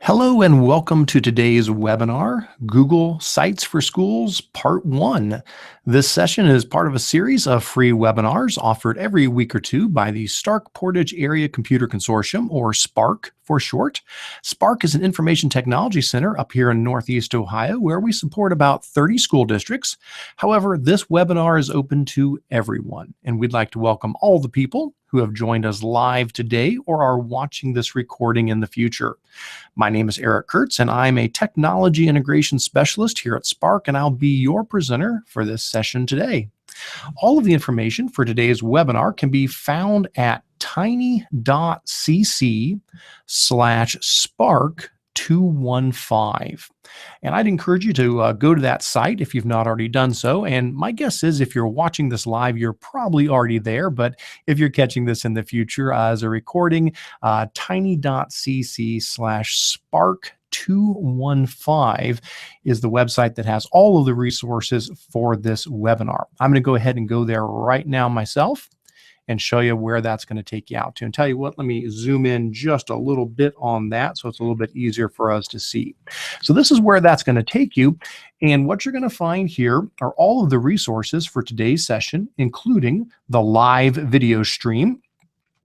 Hello and welcome to today's webinar, Google Sites for Schools, Part 1. This session is part of a series of free webinars offered every week or two by the Stark Portage Area Computer Consortium, or SPARC for short. SPARC is an information technology center up here in Northeast Ohio where we support about 30 school districts. However, this webinar is open to everyone, and we'd like to welcome all the people who have joined us live today or are watching this recording in the future. My name is Eric Curts, and I'm a technology integration specialist here at SPARC, and I'll be your presenter for this session today. All of the information for today's webinar can be found at tiny.cc/spark215. And I'd encourage you to go to that site if you've not already done so. And my guess is if you're watching this live, you're probably already there. But if you're catching this in the future as a recording, tiny.cc/spark215 is the website that has all of the resources for this webinar. I'm going to go ahead and go there right now myself and show you where that's going to take you out to. And tell you what, let me zoom in just a little bit on that so it's a little bit easier for us to see. So this is where that's going to take you. And what you're going to find here are all of the resources for today's session, including the live video stream,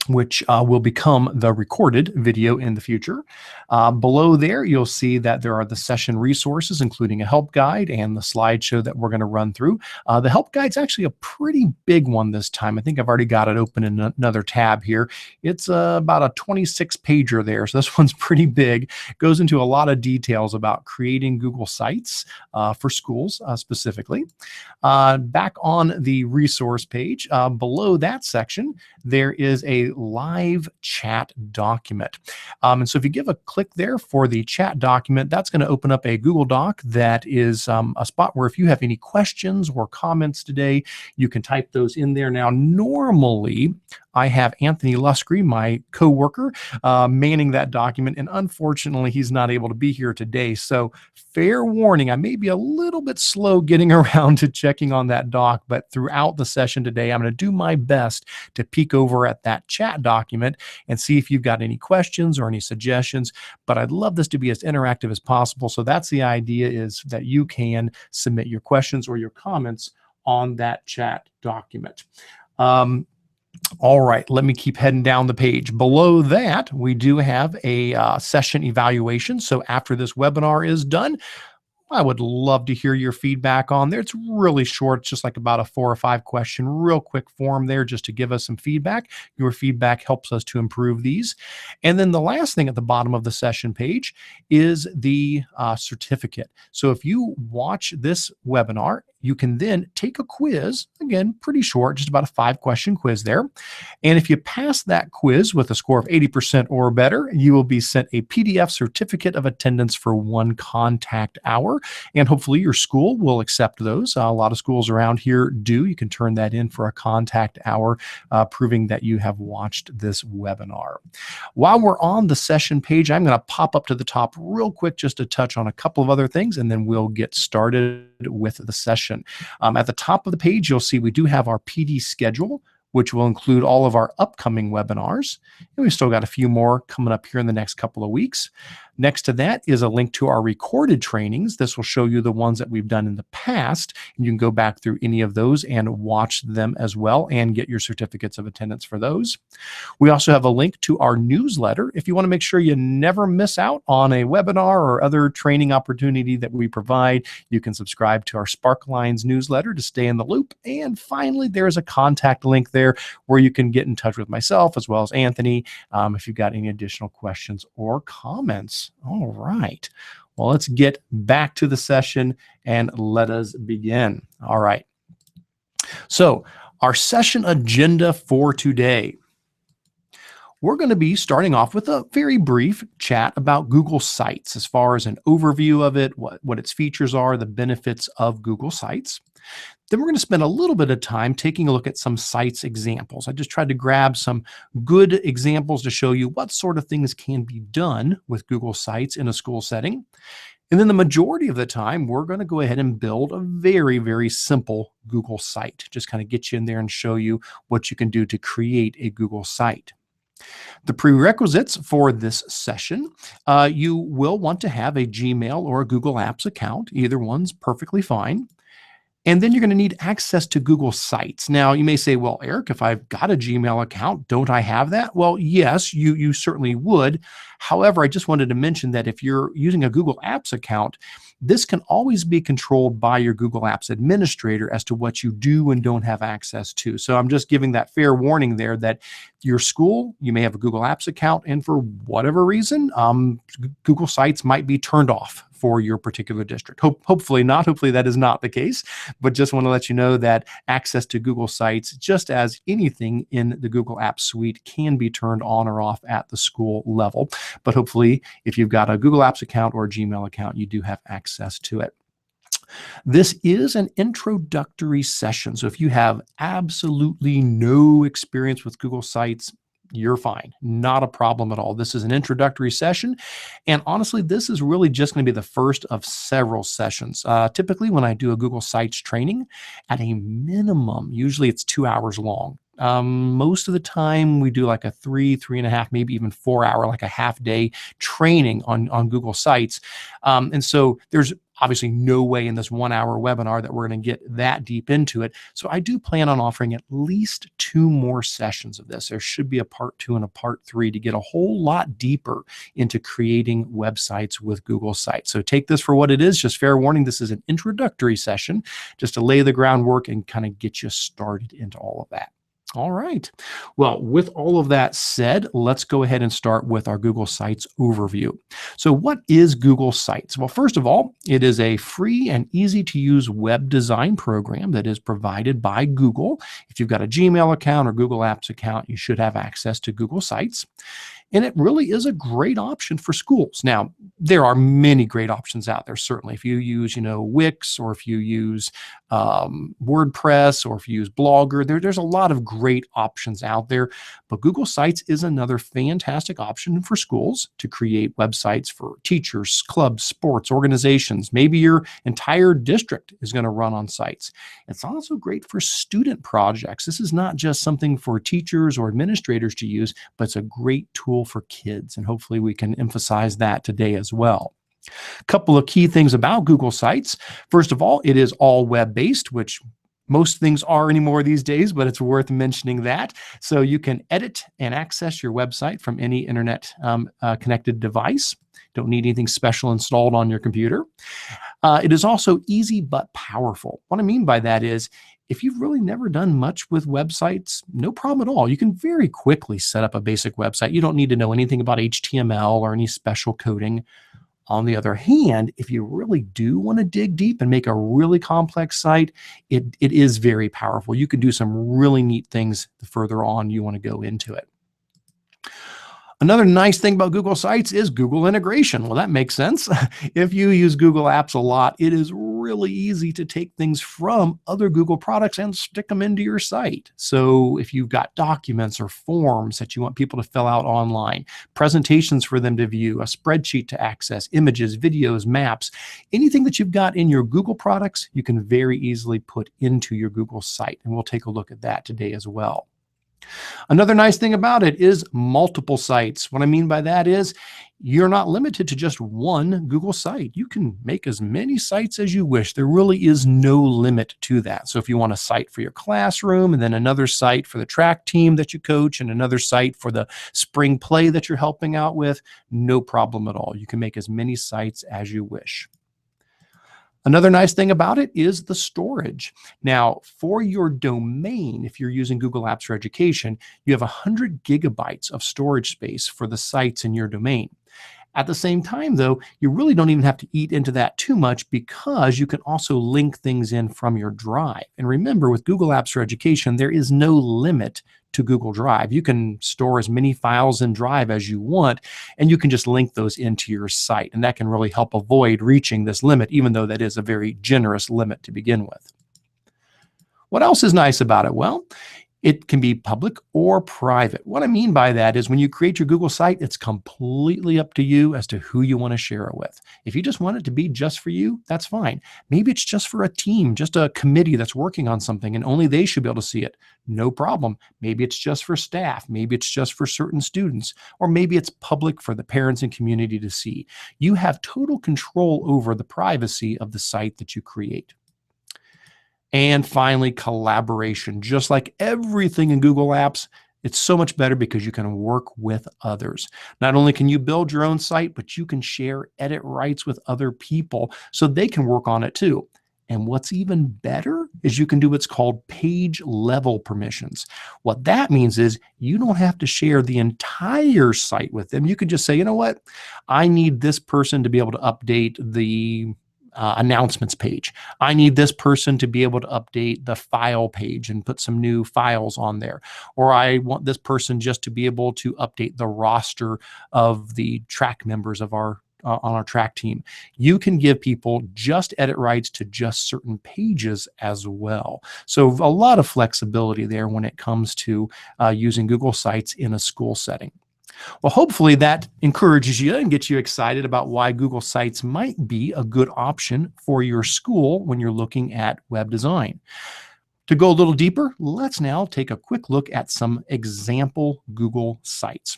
which will become the recorded video in the future. Below there, you'll see that there are the session resources, including a help guide and the slideshow that we're going to run through. The help guide's actually a pretty big one this time. I think I've already got it open in another tab here. It's about a 26-pager there, so this one's pretty big. It goes into a lot of details about creating Google Sites for schools specifically. Back on the resource page, below that section, there is a live chat document. And so if you give a click there for the chat document, that's going to open up a Google Doc that is a spot where if you have any questions or comments today, you can type those in there. Now, normally, I have Anthony Luscre, my co-worker, manning that document, and unfortunately, he's not able to be here today. So fair warning, I may be a little bit slow getting around to checking on that doc, but throughout the session today, I'm going to do my best to peek over at that chat document and see if you've got any questions or any suggestions, but I'd love this to be as interactive as possible. So that's the idea, is that you can submit your questions or your comments on that chat document. All right, let me keep heading down the page. Below that, we do have a session evaluation. So after this webinar is done, I would love to hear your feedback on there. It's really short. It's just like about a 4 or 5 question, real quick form there just to give us some feedback. Your feedback helps us to improve these. And then the last thing at the bottom of the session page is the certificate. So if you watch this webinar, you can then take a quiz, again, pretty short, just about a 5-question quiz there. And if you pass that quiz with a score of 80% or better, you will be sent a PDF certificate of attendance for 1 contact hour. And hopefully your school will accept those. A lot of schools around here do. You can turn that in for a contact hour, proving that you have watched this webinar. While we're on the session page, I'm going to pop up to the top real quick just to touch on a couple of other things, and then we'll get started with the session. At the top of the page, you'll see we do have our PD schedule, which will include all of our upcoming webinars. And we've still got a few more coming up here in the next couple of weeks. Next to that is a link to our recorded trainings. This will show you the ones that we've done in the past. And you can go back through any of those and watch them as well and get your certificates of attendance for those. We also have a link to our newsletter. If you want to make sure you never miss out on a webinar or other training opportunity that we provide, you can subscribe to our Sparklines newsletter to stay in the loop. And finally, there's a contact link there where you can get in touch with myself as well as Anthony if you've got any additional questions or comments. All right. Well, let's get back to the session and let us begin. All right. So our session agenda for today. We're going to be starting off with a very brief chat about Google Sites as far as an overview of it, what its features are, the benefits of Google Sites. Then we're going to spend a little bit of time taking a look at some sites examples. I just tried to grab some good examples to show you what sort of things can be done with Google Sites in a school setting. And then the majority of the time, we're going to go ahead and build a very, very simple Google site. Just kind of get you in there and show you what you can do to create a Google site. The prerequisites for this session, you will want to have a Gmail or a Google Apps account. Either one's perfectly fine. And then you're going to need access to Google Sites. Now, you may say, well, Eric, if I've got a Gmail account, don't I have that? Well, yes, you certainly would. However, I just wanted to mention that if you're using a Google Apps account, this can always be controlled by your Google Apps administrator as to what you do and don't have access to. So I'm just giving that fair warning there that your school, you may have a Google Apps account, and for whatever reason, Google Sites might be turned off for your particular district. Hopefully not. Hopefully that is not the case, but just want to let you know that access to Google Sites, just as anything in the Google Apps suite, can be turned on or off at the school level. But hopefully, if you've got a Google Apps account or a Gmail account, you do have access to it. This is an introductory session. So if you have absolutely no experience with Google Sites, you're fine. Not a problem at all. This is an introductory session. And honestly, this is really just going to be the first of several sessions. Typically, when I do a Google Sites training, at a minimum, usually it's 2 hours long. Most of the time we do like a 3.5, maybe even 4 hour, like a half day training on Google Sites. And so there's obviously no way in this 1 hour webinar that we're going to get that deep into it. So I do plan on offering at least 2 more sessions of this. There should be a part 2 and a part 3 to get a whole lot deeper into creating websites with Google Sites. So take this for what it is. Just fair warning, this is an introductory session just to lay the groundwork and kind of get you started into all of that. All right. Well, with all of that said, let's go ahead and start with our Google Sites overview. So what is Google Sites? Well, first of all, it is a free and easy to use web design program that is provided by Google. If you've got a Gmail account or Google Apps account, you should have access to Google Sites. And it really is a great option for schools. Now, there are many great options out there, certainly. If you use, Wix, or if you use WordPress, or if you use Blogger, there's a lot of great options out there. But Google Sites is another fantastic option for schools to create websites for teachers, clubs, sports, organizations. Maybe your entire district is going to run on sites. It's also great for student projects. This is not just something for teachers or administrators to use, but it's a great tool for kids, and hopefully we can emphasize that today as well. A couple of key things about Google Sites. First of all, it is all web-based, which most things are anymore these days, but it's worth mentioning that. So you can edit and access your website from any internet connected device. Don't need anything special installed on your computer. It is also easy but powerful. What I mean by that is, if you've really never done much with websites, no problem at all. You can very quickly set up a basic website. You don't need to know anything about HTML or any special coding. On the other hand, if you really do want to dig deep and make a really complex site, it is very powerful. You can do some really neat things the further on you want to go into it. Another nice thing about Google Sites is Google integration. Well, that makes sense. If you use Google Apps a lot, it is really easy to take things from other Google products and stick them into your site. So if you've got documents or forms that you want people to fill out online, presentations for them to view, a spreadsheet to access, images, videos, maps, anything that you've got in your Google products, you can very easily put into your Google site. And we'll take a look at that today as well. Another nice thing about it is multiple sites. What I mean by that is you're not limited to just one Google site. You can make as many sites as you wish. There really is no limit to that. So if you want a site for your classroom, and then another site for the track team that you coach, and another site for the spring play that you're helping out with, no problem at all. You can make as many sites as you wish. Another nice thing about it is the storage. Now, for your domain, if you're using Google Apps for Education, you have 100 gigabytes of storage space for the sites in your domain. At the same time, though, you really don't even have to eat into that too much, because you can also link things in from your Drive. And remember, with Google Apps for Education, there is no limit to Google Drive. You can store as many files in Drive as you want, and you can just link those into your site. And that can really help avoid reaching this limit, even though that is a very generous limit to begin with. What else is nice about it? Well, It can be public or private. What I mean by that is when you create your Google site, it's completely up to you as to who you want to share it with. If you just want it to be just for you, that's fine. Maybe it's just for a team, just a committee that's working on something and only they should be able to see it. No problem. Maybe it's just for staff. Maybe it's just for certain students, or maybe it's public for the parents and community to see. You have total control over the privacy of the site that you create. And finally, collaboration. Just like everything in Google Apps, it's so much better because you can work with others. Not only can you build your own site, but you can share edit rights with other people so they can work on it too. And what's even better is you can do what's called page level permissions. What that means is you don't have to share the entire site with them. You can just say, you know what, I need this person to be able to update the announcements page. I need this person to be able to update the file page and put some new files on there. Or I want this person just to be able to update the roster of the track members of our on our track team. You can give people just edit rights to just certain pages as well. So a lot of flexibility there when it comes to using Google Sites in a school setting. Well, hopefully that encourages you and gets you excited about why Google Sites might be a good option for your school when you're looking at web design. To go a little deeper, let's now take a quick look at some example Google Sites.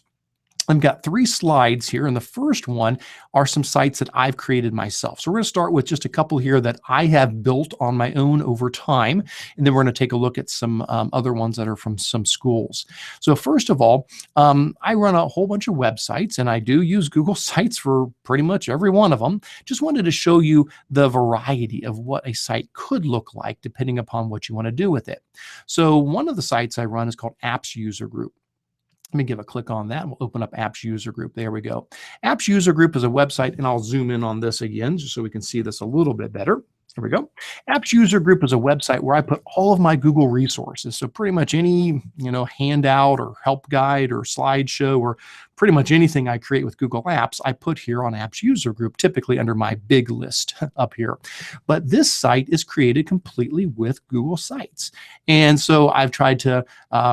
I've got 3 slides here, and the first one are some sites that I've created myself. So we're going to start with just a couple here that I have built on my own over time, and then we're going to take a look at some other ones that are from some schools. So first of all, I run a whole bunch of websites, and I do use Google Sites for pretty much every one of them. Just wanted to show you the variety of what a site could look like depending upon what you want to do with it. So one of the sites I run is called Apps User Group. Let me give a click on that. We'll open up Apps User Group. There we go. Apps User Group is a website, and I'll zoom in on this again just so we can see this a little bit better. There we go. Apps User Group is a website where I put all of my Google resources. So pretty much any, handout or help guide or slideshow or pretty much anything I create with Google Apps, I put here on Apps User Group, typically under my big list up here. But this site is created completely with Google Sites. And so I've tried to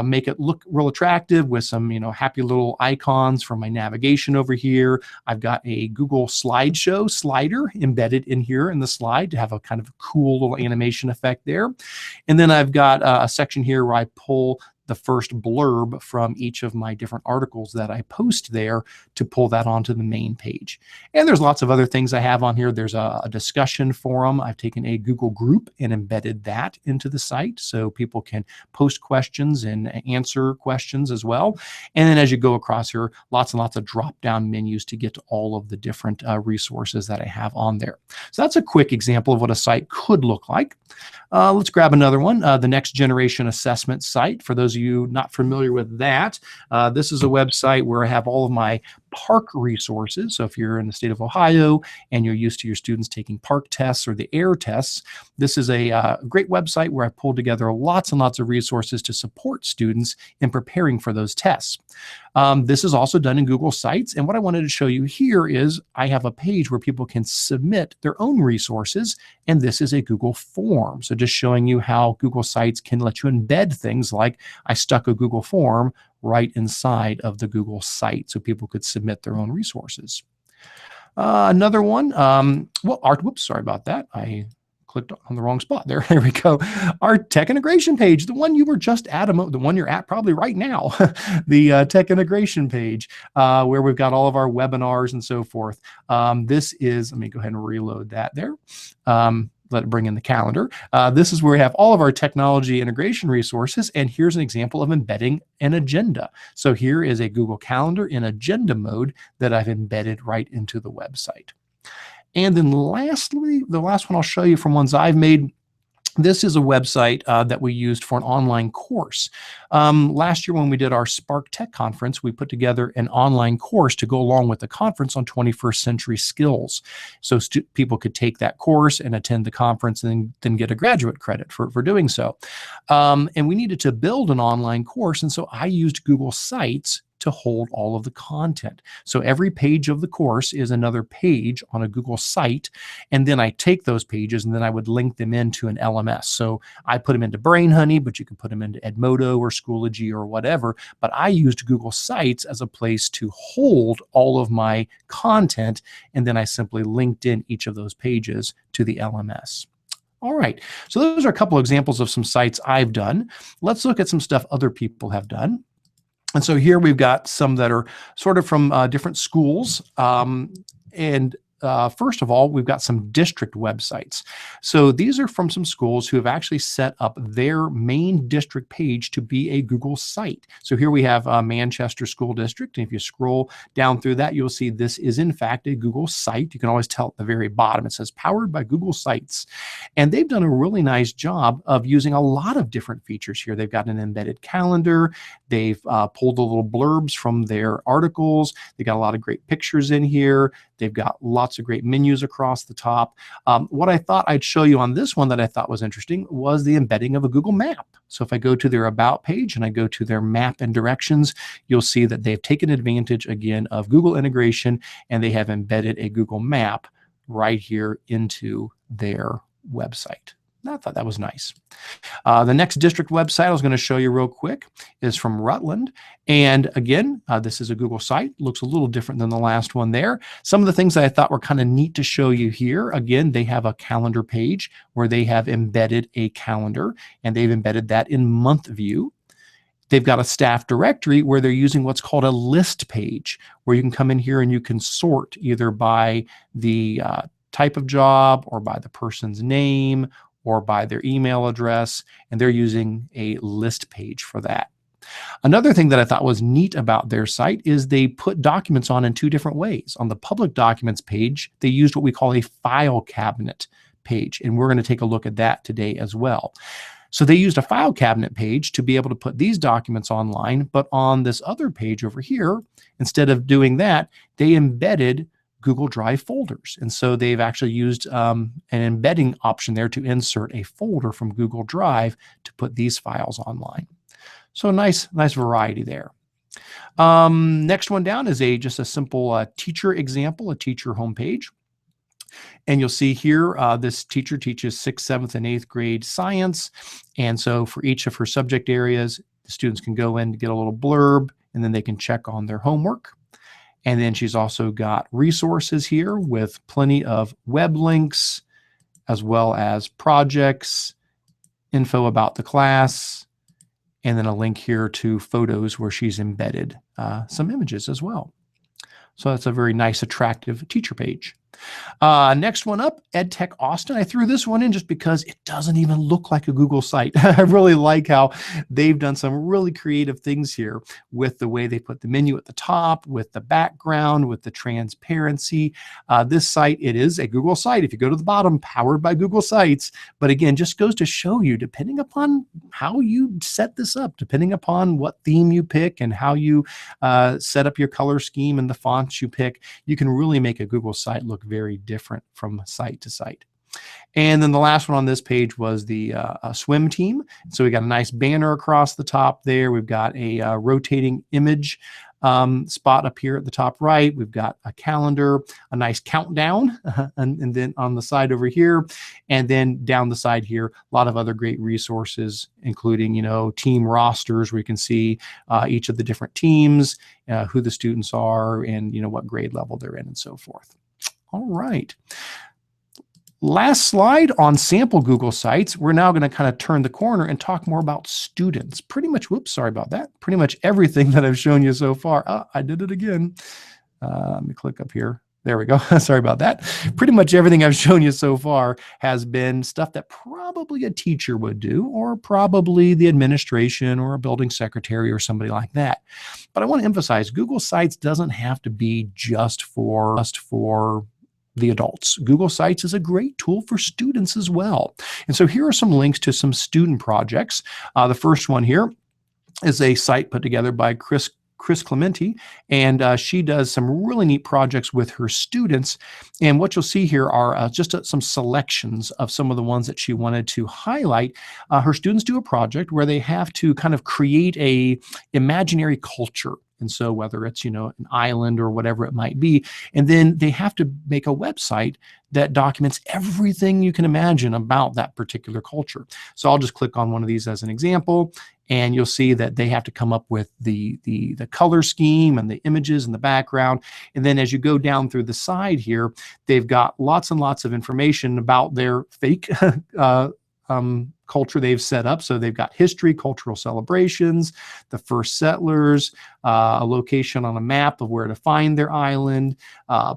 make it look real attractive with some, happy little icons for my navigation over here. I've got a Google slideshow slider embedded in here in the slide to have a kind of cool little animation effect there. And then I've got a section here where I pull the first blurb from each of my different articles that I post there to pull that onto the main page. And there's lots of other things I have on here. There's a discussion forum. I've taken a Google group and embedded that into the site so people can post questions and answer questions as well. And then as you go across here, lots and lots of drop-down menus to get to all of the different resources that I have on there. So that's a quick example of what a site could look like. Let's grab another one, the Next Generation Assessment site. For those of you not familiar with that, this is a website where I have all of my park resources. So if you're in the state of Ohio and you're used to your students taking park tests or the air tests, this is a great website where I pulled together lots and lots of resources to support students in preparing for those tests. This is also done in Google Sites. And what I wanted to show you here is I have a page where people can submit their own resources. And this is a Google form. So just showing you how Google Sites can let you embed things like I stuck a Google form right inside of the Google site so people could submit their own resources. Another one, whoops, sorry about that. I clicked on the wrong spot there. There we go. Our tech integration page, the one you were just at, the one you're at probably right now, the tech integration page where we've got all of our webinars and so forth. This is, let me go ahead and reload that there. Let it bring in the calendar. This is where we have all of our technology integration resources. And here's an example of embedding an agenda. So here is a Google Calendar in agenda mode that I've embedded right into the website. And then lastly, the last one I'll show you from ones I've made. This is a website that we used for an online course. Last year when we did our Spark Tech conference, we put together an online course to go along with the conference on 21st century skills. So people could take that course and attend the conference and then get a graduate credit for doing so. And we needed to build an online course. And so I used Google Sites to hold all of the content. So every page of the course is another page on a Google site, and then I take those pages and then I would link them into an LMS. So I put them into BrainHoney, but you can put them into Edmodo or Schoology or whatever. But I used Google Sites as a place to hold all of my content, and then I simply linked in each of those pages to the LMS. All right, so those are a couple of examples of some sites I've done. Let's look at some stuff other people have done. And so here we've got some that are sort of from different schools. First of all, we've got some district websites. So these are from some schools who have actually set up their main district page to be a Google site. So here we have Manchester School District. And if you scroll down through that, you'll see this is in fact a Google site. You can always tell at the very bottom, it says powered by Google Sites. And they've done a really nice job of using a lot of different features here. They've got an embedded calendar. They've pulled the little blurbs from their articles. They got a lot of great pictures in here. They've got lots of great menus across the top. What I thought I'd show you on this one that I thought was interesting was the embedding of a Google map. So if I go to their About page and I go to their map and directions, you'll see that they've taken advantage again of Google integration, and they have embedded a Google map right here into their website. I thought that was nice. The next district website I was going to show you real quick is from Rutland. And again, this is a Google site. Looks a little different than the last one there. Some of the things that I thought were kind of neat to show you here. Again, they have a calendar page where they have embedded a calendar, and they've embedded that in month view. They've got a staff directory where they're using what's called a list page, where you can come in here and you can sort either by the type of job or by the person's name or by their email address, and they're using a list page for that. Another thing that I thought was neat about their site is they put documents on in two different ways. On the public documents page, they used what we call a file cabinet page, and we're going to take a look at that today as well. So they used a file cabinet page to be able to put these documents online, but on this other page over here, instead of doing that, they embedded Google Drive folders. And so they've actually used an embedding option there to insert a folder from Google Drive to put these files online. So nice variety there. Next one down is just a simple teacher example, a teacher homepage. And you'll see here, this teacher teaches 6th, 7th, and 8th grade science. And so for each of her subject areas, the students can go in to get a little blurb, and then they can check on their homework. And then she's also got resources here with plenty of web links, as well as projects, info about the class, and then a link here to photos where she's embedded some images as well. So that's a very nice, attractive teacher page. Next one up, EdTech Austin. I threw this one in just because it doesn't even look like a Google site. I really like how they've done some really creative things here with the way they put the menu at the top, with the background, with the transparency. This site, it is a Google site. If you go to the bottom, powered by Google Sites. But again, just goes to show you, depending upon how you set this up, depending upon what theme you pick and how you set up your color scheme and the fonts you pick, you can really make a Google site look very different from site to site. And then the last one on this page was the swim team. So we got a nice banner across the top there. We've got a rotating image spot up here at the top right. We've got a calendar, a nice countdown, and then on the side over here, and then down the side here, a lot of other great resources, including, team rosters where you can see each of the different teams, who the students are, and, what grade level they're in, and so forth. All right. Last slide on sample Google Sites. We're now going to kind of turn the corner and talk more about students. Pretty much, whoops, sorry about that. Pretty much everything that I've shown you so far. I did it again. Let me click up here. There we go. Sorry about that. Pretty much everything I've shown you so far has been stuff that probably a teacher would do, or probably the administration or a building secretary or somebody like that. But I want to emphasize, Google Sites doesn't have to be just for the adults. Google Sites is a great tool for students as well. And so here are some links to some student projects. The first one here is a site put together by Chris Chris Clementi, and she does some really neat projects with her students. And what you'll see here are just some selections of some of the ones that she wanted to highlight. Her students do a project where they have to kind of create a imaginary culture. And so whether it's, an island or whatever it might be, and then they have to make a website that documents everything you can imagine about that particular culture. So I'll just click on one of these as an example, and you'll see that they have to come up with the color scheme and the images in the background. And then as you go down through the side here, they've got lots and lots of information about their fake culture they've set up. So they've got history, cultural celebrations, the first settlers, a location on a map of where to find their island,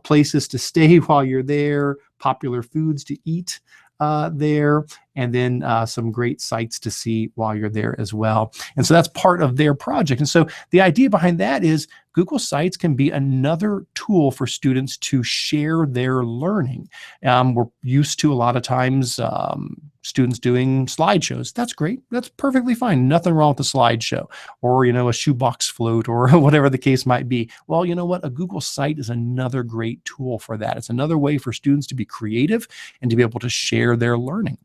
places to stay while you're there, popular foods to eat there, and then some great sites to see while you're there as well. And so that's part of their project. And so the idea behind that is Google Sites can be another tool for students to share their learning. We're used to a lot of times students doing slideshows. That's great. That's perfectly fine. Nothing wrong with a slideshow or, a shoebox float or whatever the case might be. Well, you know what? A Google Site is another great tool for that. It's another way for students to be creative and to be able to share their learning.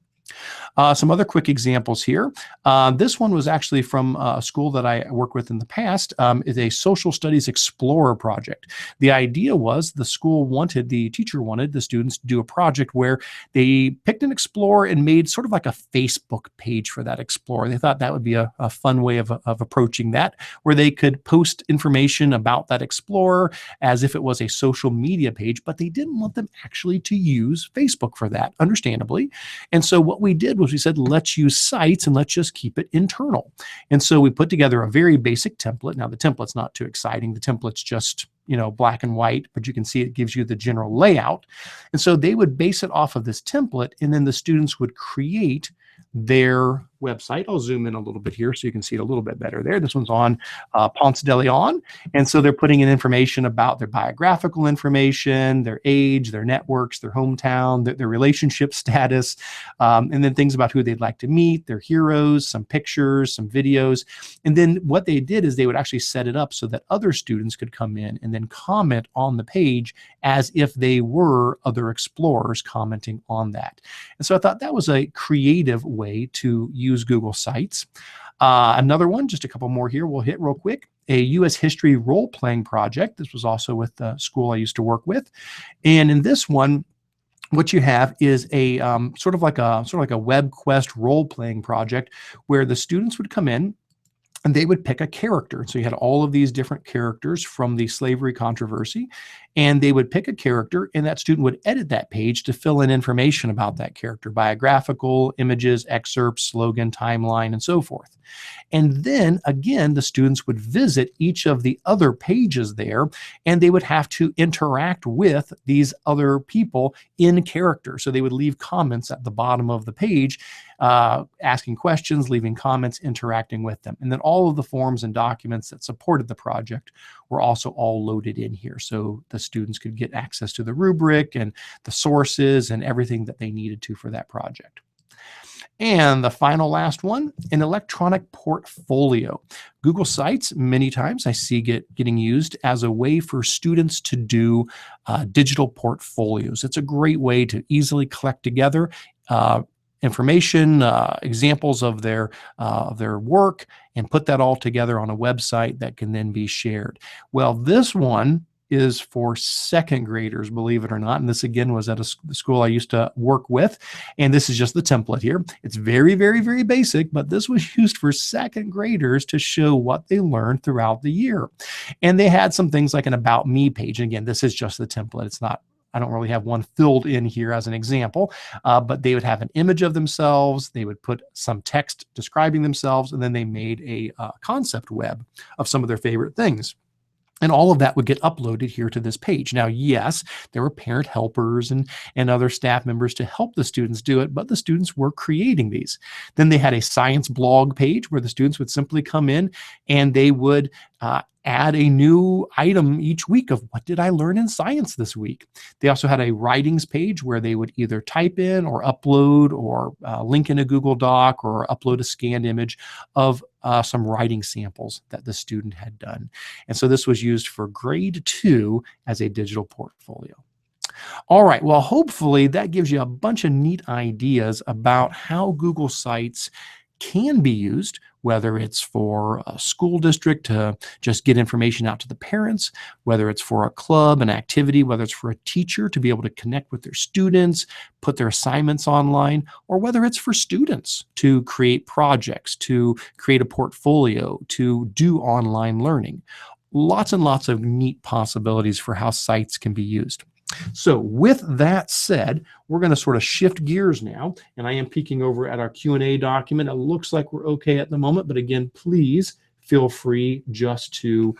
Some other quick examples here. This one was actually from a school that I worked with in the past. It's a Social Studies Explorer project. The idea was the teacher wanted the students to do a project where they picked an Explorer and made sort of like a Facebook page for that Explorer. They thought that would be a fun way of approaching that, where they could post information about that Explorer as if it was a social media page, but they didn't want them actually to use Facebook for that, understandably. And so what we did was we said, let's use sites and let's just keep it internal. And so we put together a very basic template. Now the template's not too exciting. The template's just, black and white, but you can see it gives you the general layout. And so they would base it off of this template, and then the students would create their website. I'll zoom in a little bit here so you can see it a little bit better there. This one's on Ponce de Leon. And so they're putting in information about their biographical information, their age, their networks, their hometown, their relationship status, and then things about who they'd like to meet, their heroes, some pictures, some videos. And then what they did is they would actually set it up so that other students could come in and then comment on the page as if they were other explorers commenting on that. And so I thought that was a creative way to use Google Sites. Another one, just a couple more here, we'll hit real quick. A U.S. history role-playing project. This was also with the school I used to work with. And in this one, what you have is a sort of like a WebQuest role-playing project where the students would come in and they would pick a character. So you had all of these different characters from the slavery controversy, and they would pick a character, and that student would edit that page to fill in information about that character, biographical, images, excerpts, slogan, timeline, and so forth. And then again, the students would visit each of the other pages there, and they would have to interact with these other people in character. So they would leave comments at the bottom of the page, asking questions, leaving comments, interacting with them. And then all of the forms and documents that supported the project were also all loaded in here. So the students could get access to the rubric and the sources and everything that they needed to for that project. And the last one, an electronic portfolio. Google Sites, many times I see getting used as a way for students to do digital portfolios. It's a great way to easily collect together information, examples of their work, and put that all together on a website that can then be shared. Well, this one is for second graders, believe it or not. And this again was at the school I used to work with. And this is just the template here. It's very, very, very basic, but this was used for second graders to show what they learned throughout the year. And they had some things like an About Me page. And again, this is just the template. It's not, I don't really have one filled in here as an example, but they would have an image of themselves. They would put some text describing themselves, and then they made a concept web of some of their favorite things. And all of that would get uploaded here to this page. Now, yes, there were parent helpers and other staff members to help the students do it, but the students were creating these. Then they had a science blog page where the students would simply come in and they would add a new item each week of what did I learn in science this week. They also had a writings page where they would either type in or upload or link in a Google Doc or upload a scanned image of some writing samples that the student had done. And so this was used for grade 2 as a digital portfolio. All right, well, hopefully that gives you a bunch of neat ideas about how Google Sites can be used, whether it's for a school district to just get information out to the parents, whether it's for a club, an activity, whether it's for a teacher to be able to connect with their students, put their assignments online, or whether it's for students to create projects, to create a portfolio, to do online learning. Lots and lots of neat possibilities for how sites can be used. So with that said, we're going to sort of shift gears now, and I am peeking over at our Q&A document. It looks like we're okay at the moment, but again, please feel free just to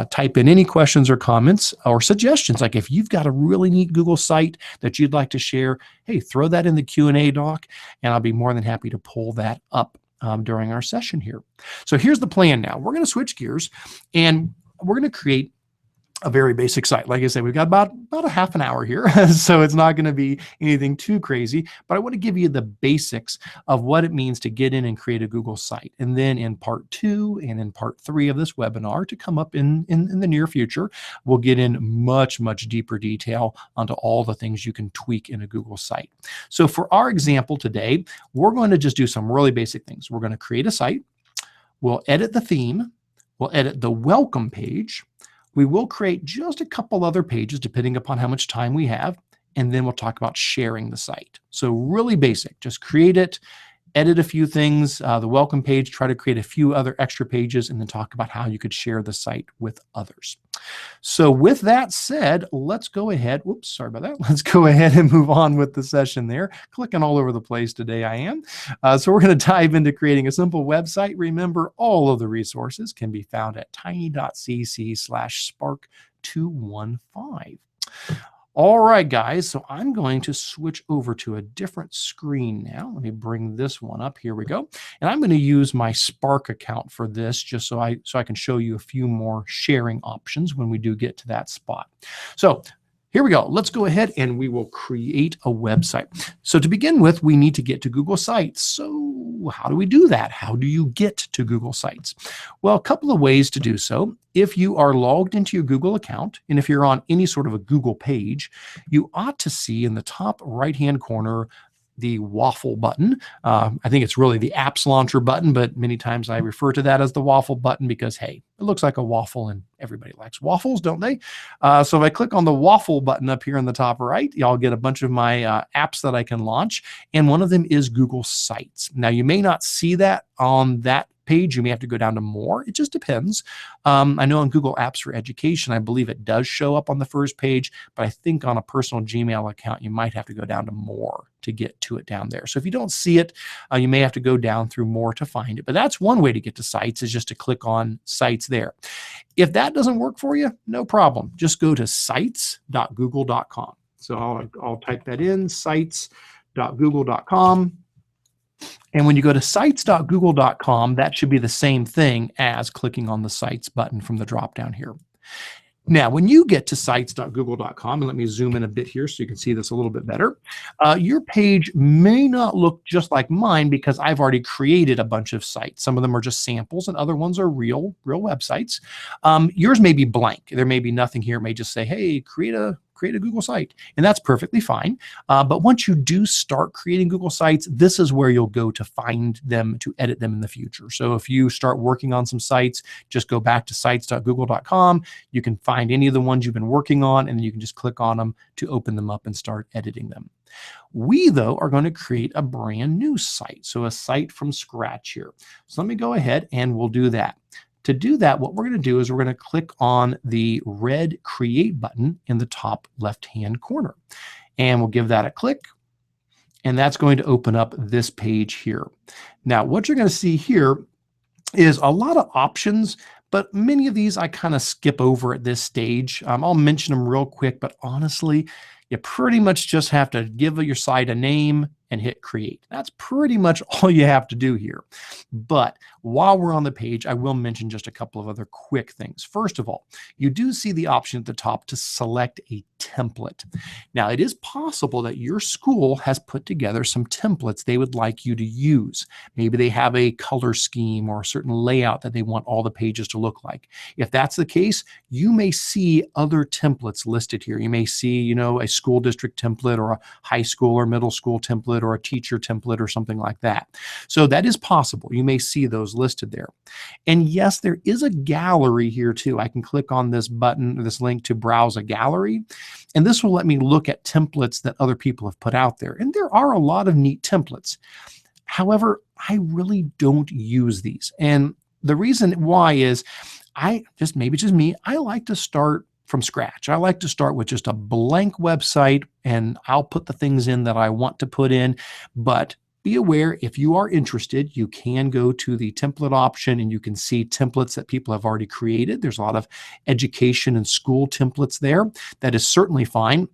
type in any questions or comments or suggestions. Like if you've got a really neat Google site that you'd like to share, hey, throw that in the Q&A doc, and I'll be more than happy to pull that up during our session here. So here's the plan now. We're going to switch gears, and we're going to create a very basic site. Like I said, we've got about a half an hour here, so it's not going to be anything too crazy, but I want to give you the basics of what it means to get in and create a Google site. And then in part 2 and in part 3 of this webinar to come up in the near future, we'll get in much deeper detail onto all the things you can tweak in a Google site. So for our example today, we're going to just do some really basic things. We're going to create a site. We'll edit the theme. We'll edit the welcome page. We will create just a couple other pages depending upon how much time we have, and then we'll talk about sharing the site. So really basic, just create it, edit a few things, the welcome page, try to create a few other extra pages, and then talk about how you could share the site with others. So with that said, let's go ahead. Whoops, sorry about that. Let's go ahead and move on with the session there. Clicking all over the place today, I am. So we're going to dive into creating a simple website. Remember, all of the resources can be found at tiny.cc/spark215. All right, guys, so I'm going to switch over to a different screen now. Let me bring this one up. Here we go. And I'm going to use my Spark account for this just so I can show you a few more sharing options when we do get to that spot. So here we go. Let's go ahead and we will create a website. So to begin with, we need to get to Google Sites. So how do we do that? How do you get to Google Sites? Well, a couple of ways to do so. If you are logged into your Google account, and if you're on any sort of a Google page, you ought to see in the top right-hand corner the waffle button. I think it's really the apps launcher button, but many times I refer to that as the waffle button because, hey, it looks like a waffle and everybody likes waffles, don't they? So if I click on the waffle button up here in the top right, y'all get a bunch of my apps that I can launch, and one of them is Google Sites. Now, you may not see that on that page. You may have to go down to more. It just depends. I know on Google Apps for Education, I believe it does show up on the first page, but I think on a personal Gmail account, you might have to go down to more to get to it down there. So if you don't see it, you may have to go down through more to find it. But that's one way to get to Sites, is just to click on Sites there. If that doesn't work for you, no problem. Just go to sites.google.com. So I'll type that in, sites.google.com. And when you go to sites.google.com, that should be the same thing as clicking on the Sites button from the drop down here. Now, when you get to sites.google.com, and let me zoom in a bit here so you can see this a little bit better, your page may not look just like mine because I've already created a bunch of sites. Some of them are just samples and other ones are real websites. Yours may be blank. There may be nothing here. It may just say, hey, create a Google site, and that's perfectly fine. But once you do start creating Google Sites, this is where you'll go to find them, to edit them in the future. So if you start working on some sites, just go back to sites.google.com. You can find any of the ones you've been working on, and then you can just click on them to open them up and start editing them. We, though, are going to create a brand new site, so a site from scratch here. So let me go ahead and we'll do that. To do that, what we're going to do is we're going to click on the red Create button in the top left-hand corner. And we'll give that a click. And that's going to open up this page here. Now, what you're going to see here is a lot of options, but many of these I kind of skip over at this stage. I'll mention them real quick, but honestly, you pretty much just have to give your site a name, and hit create. That's pretty much all you have to do here. But while we're on the page, I will mention just a couple of other quick things. First of all, you do see the option at the top to select a template. Now, it is possible that your school has put together some templates they would like you to use. Maybe they have a color scheme or a certain layout that they want all the pages to look like. If that's the case, you may see other templates listed here. You may see, a school district template or a high school or middle school template or a teacher template or something like that. So that is possible. You may see those listed there. And yes, there is a gallery here too. I can click on this button, this link to browse a gallery, and this will let me look at templates that other people have put out there. And there are a lot of neat templates. However, I really don't use these. And the reason why is maybe it's just me, I like to start from scratch. I like to start with just a blank website, and I'll put the things in that I want to put in. But be aware, if you are interested, you can go to the template option and you can see templates that people have already created. There's a lot of education and school templates there. That is certainly fine.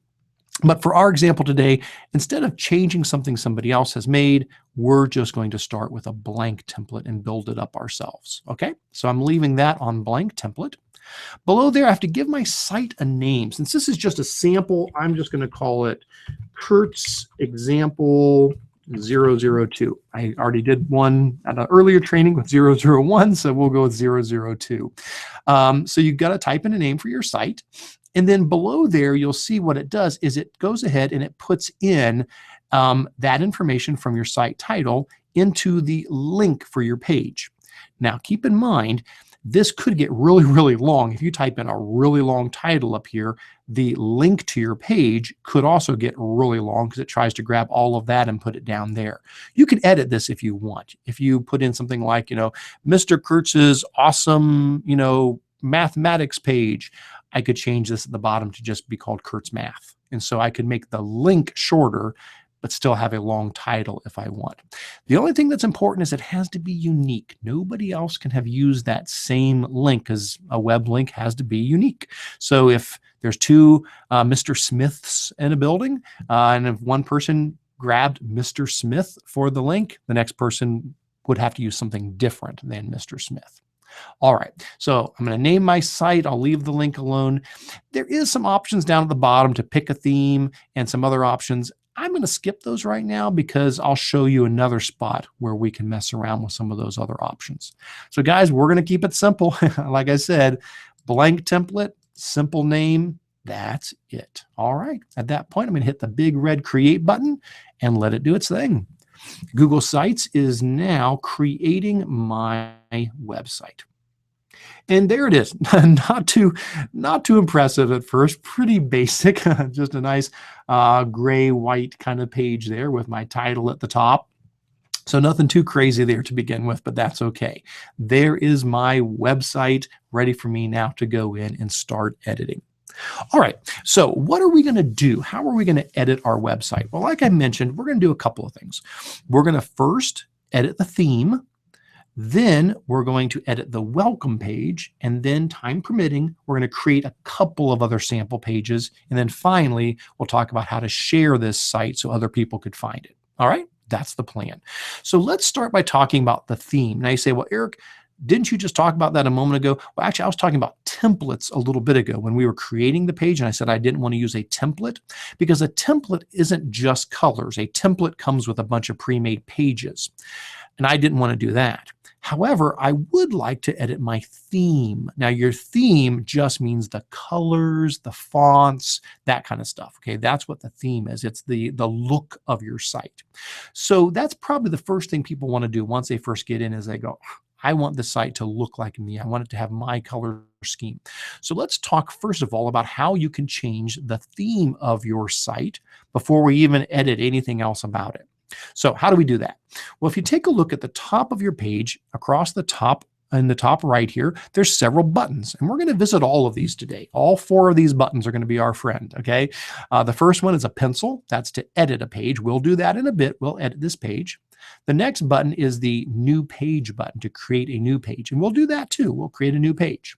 But for our example today, instead of changing something somebody else has made, we're just going to start with a blank template and build it up ourselves. Okay, so I'm leaving that on blank template. Below there, I have to give my site a name. Since this is just a sample, I'm just going to call it Curts Example 002. I already did one at an earlier training with 001, so we'll go with 002. So you've got to type in a name for your site. And then below there, you'll see what it does is it goes ahead and it puts in that information from your site title into the link for your page. Now, keep in mind, this could get really, really long. If you type in a really long title up here, the link to your page could also get really long because it tries to grab all of that and put it down there. You can edit this if you want. If you put in something like, Mr. Kurtz's awesome, mathematics page, I could change this at the bottom to just be called Kurtz Math. And so I could make the link shorter, but still have a long title if I want. The only thing that's important is it has to be unique. Nobody else can have used that same link because a web link has to be unique. So if there's two Mr. Smiths in a building, and if one person grabbed Mr. Smith for the link, the next person would have to use something different than Mr. Smith. All right, so I'm going to name my site. I'll leave the link alone. There is some options down at the bottom to pick a theme and some other options. I'm going to skip those right now because I'll show you another spot where we can mess around with some of those other options. So guys, we're going to keep it simple. Like I said, blank template, simple name, that's it. All right, at that point, I'm going to hit the big red create button and let it do its thing. Google Sites is now creating my website. And there it is. Not too impressive at first, pretty basic, just a nice gray white kind of page there with my title at the top. So nothing too crazy there to begin with, but that's okay. There is my website ready for me now to go in and start editing. All right, so what are we going to do? How are we going to edit our website? Well, like I mentioned, we're going to do a couple of things. We're going to first edit the theme. Then we're going to edit the welcome page, and then time permitting, we're going to create a couple of other sample pages. And then finally, we'll talk about how to share this site so other people could find it. All right, that's the plan. So let's start by talking about the theme. Now you say, well, Eric, didn't you just talk about that a moment ago? Well, actually, I was talking about templates a little bit ago when we were creating the page, and I said I didn't want to use a template because a template isn't just colors. A template comes with a bunch of pre-made pages, and I didn't want to do that. However, I would like to edit my theme. Now, your theme just means the colors, the fonts, that kind of stuff. Okay, that's what the theme is. It's the look of your site. So that's probably the first thing people want to do once they first get in is they go, I want the site to look like me. I want it to have my color scheme. So let's talk first of all about how you can change the theme of your site before we even edit anything else about it. So how do we do that? Well, if you take a look at the top of your page, across the top, in the top right here, there's several buttons, and we're going to visit all of these today. All 4 of these buttons are going to be our friend, okay? The first one is a pencil. That's to edit a page. We'll do that in a bit. We'll edit this page. The next button is the new page button to create a new page, and we'll do that too. We'll create a new page.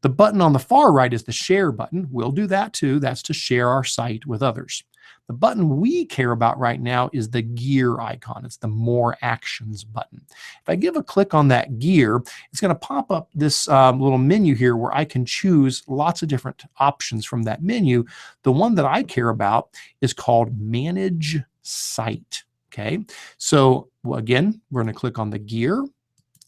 The button on the far right is the share button. We'll do that too. That's to share our site with others. The button we care about right now is the gear icon. It's the More Actions button. If I give a click on that gear, it's going to pop up this little menu here where I can choose lots of different options from that menu. The one that I care about is called Manage Site. Okay, so again, we're going to click on the gear.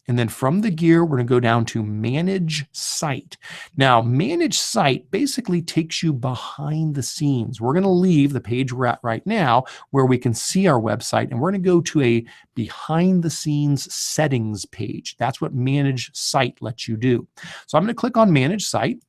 And then from the gear, we're going to go down to Manage Site. Now, Manage Site basically takes you behind the scenes. We're going to leave the page we're at right now where we can see our website, and we're going to go to a behind the scenes settings page. That's what Manage Site lets you do. So I'm going to click on Manage Site,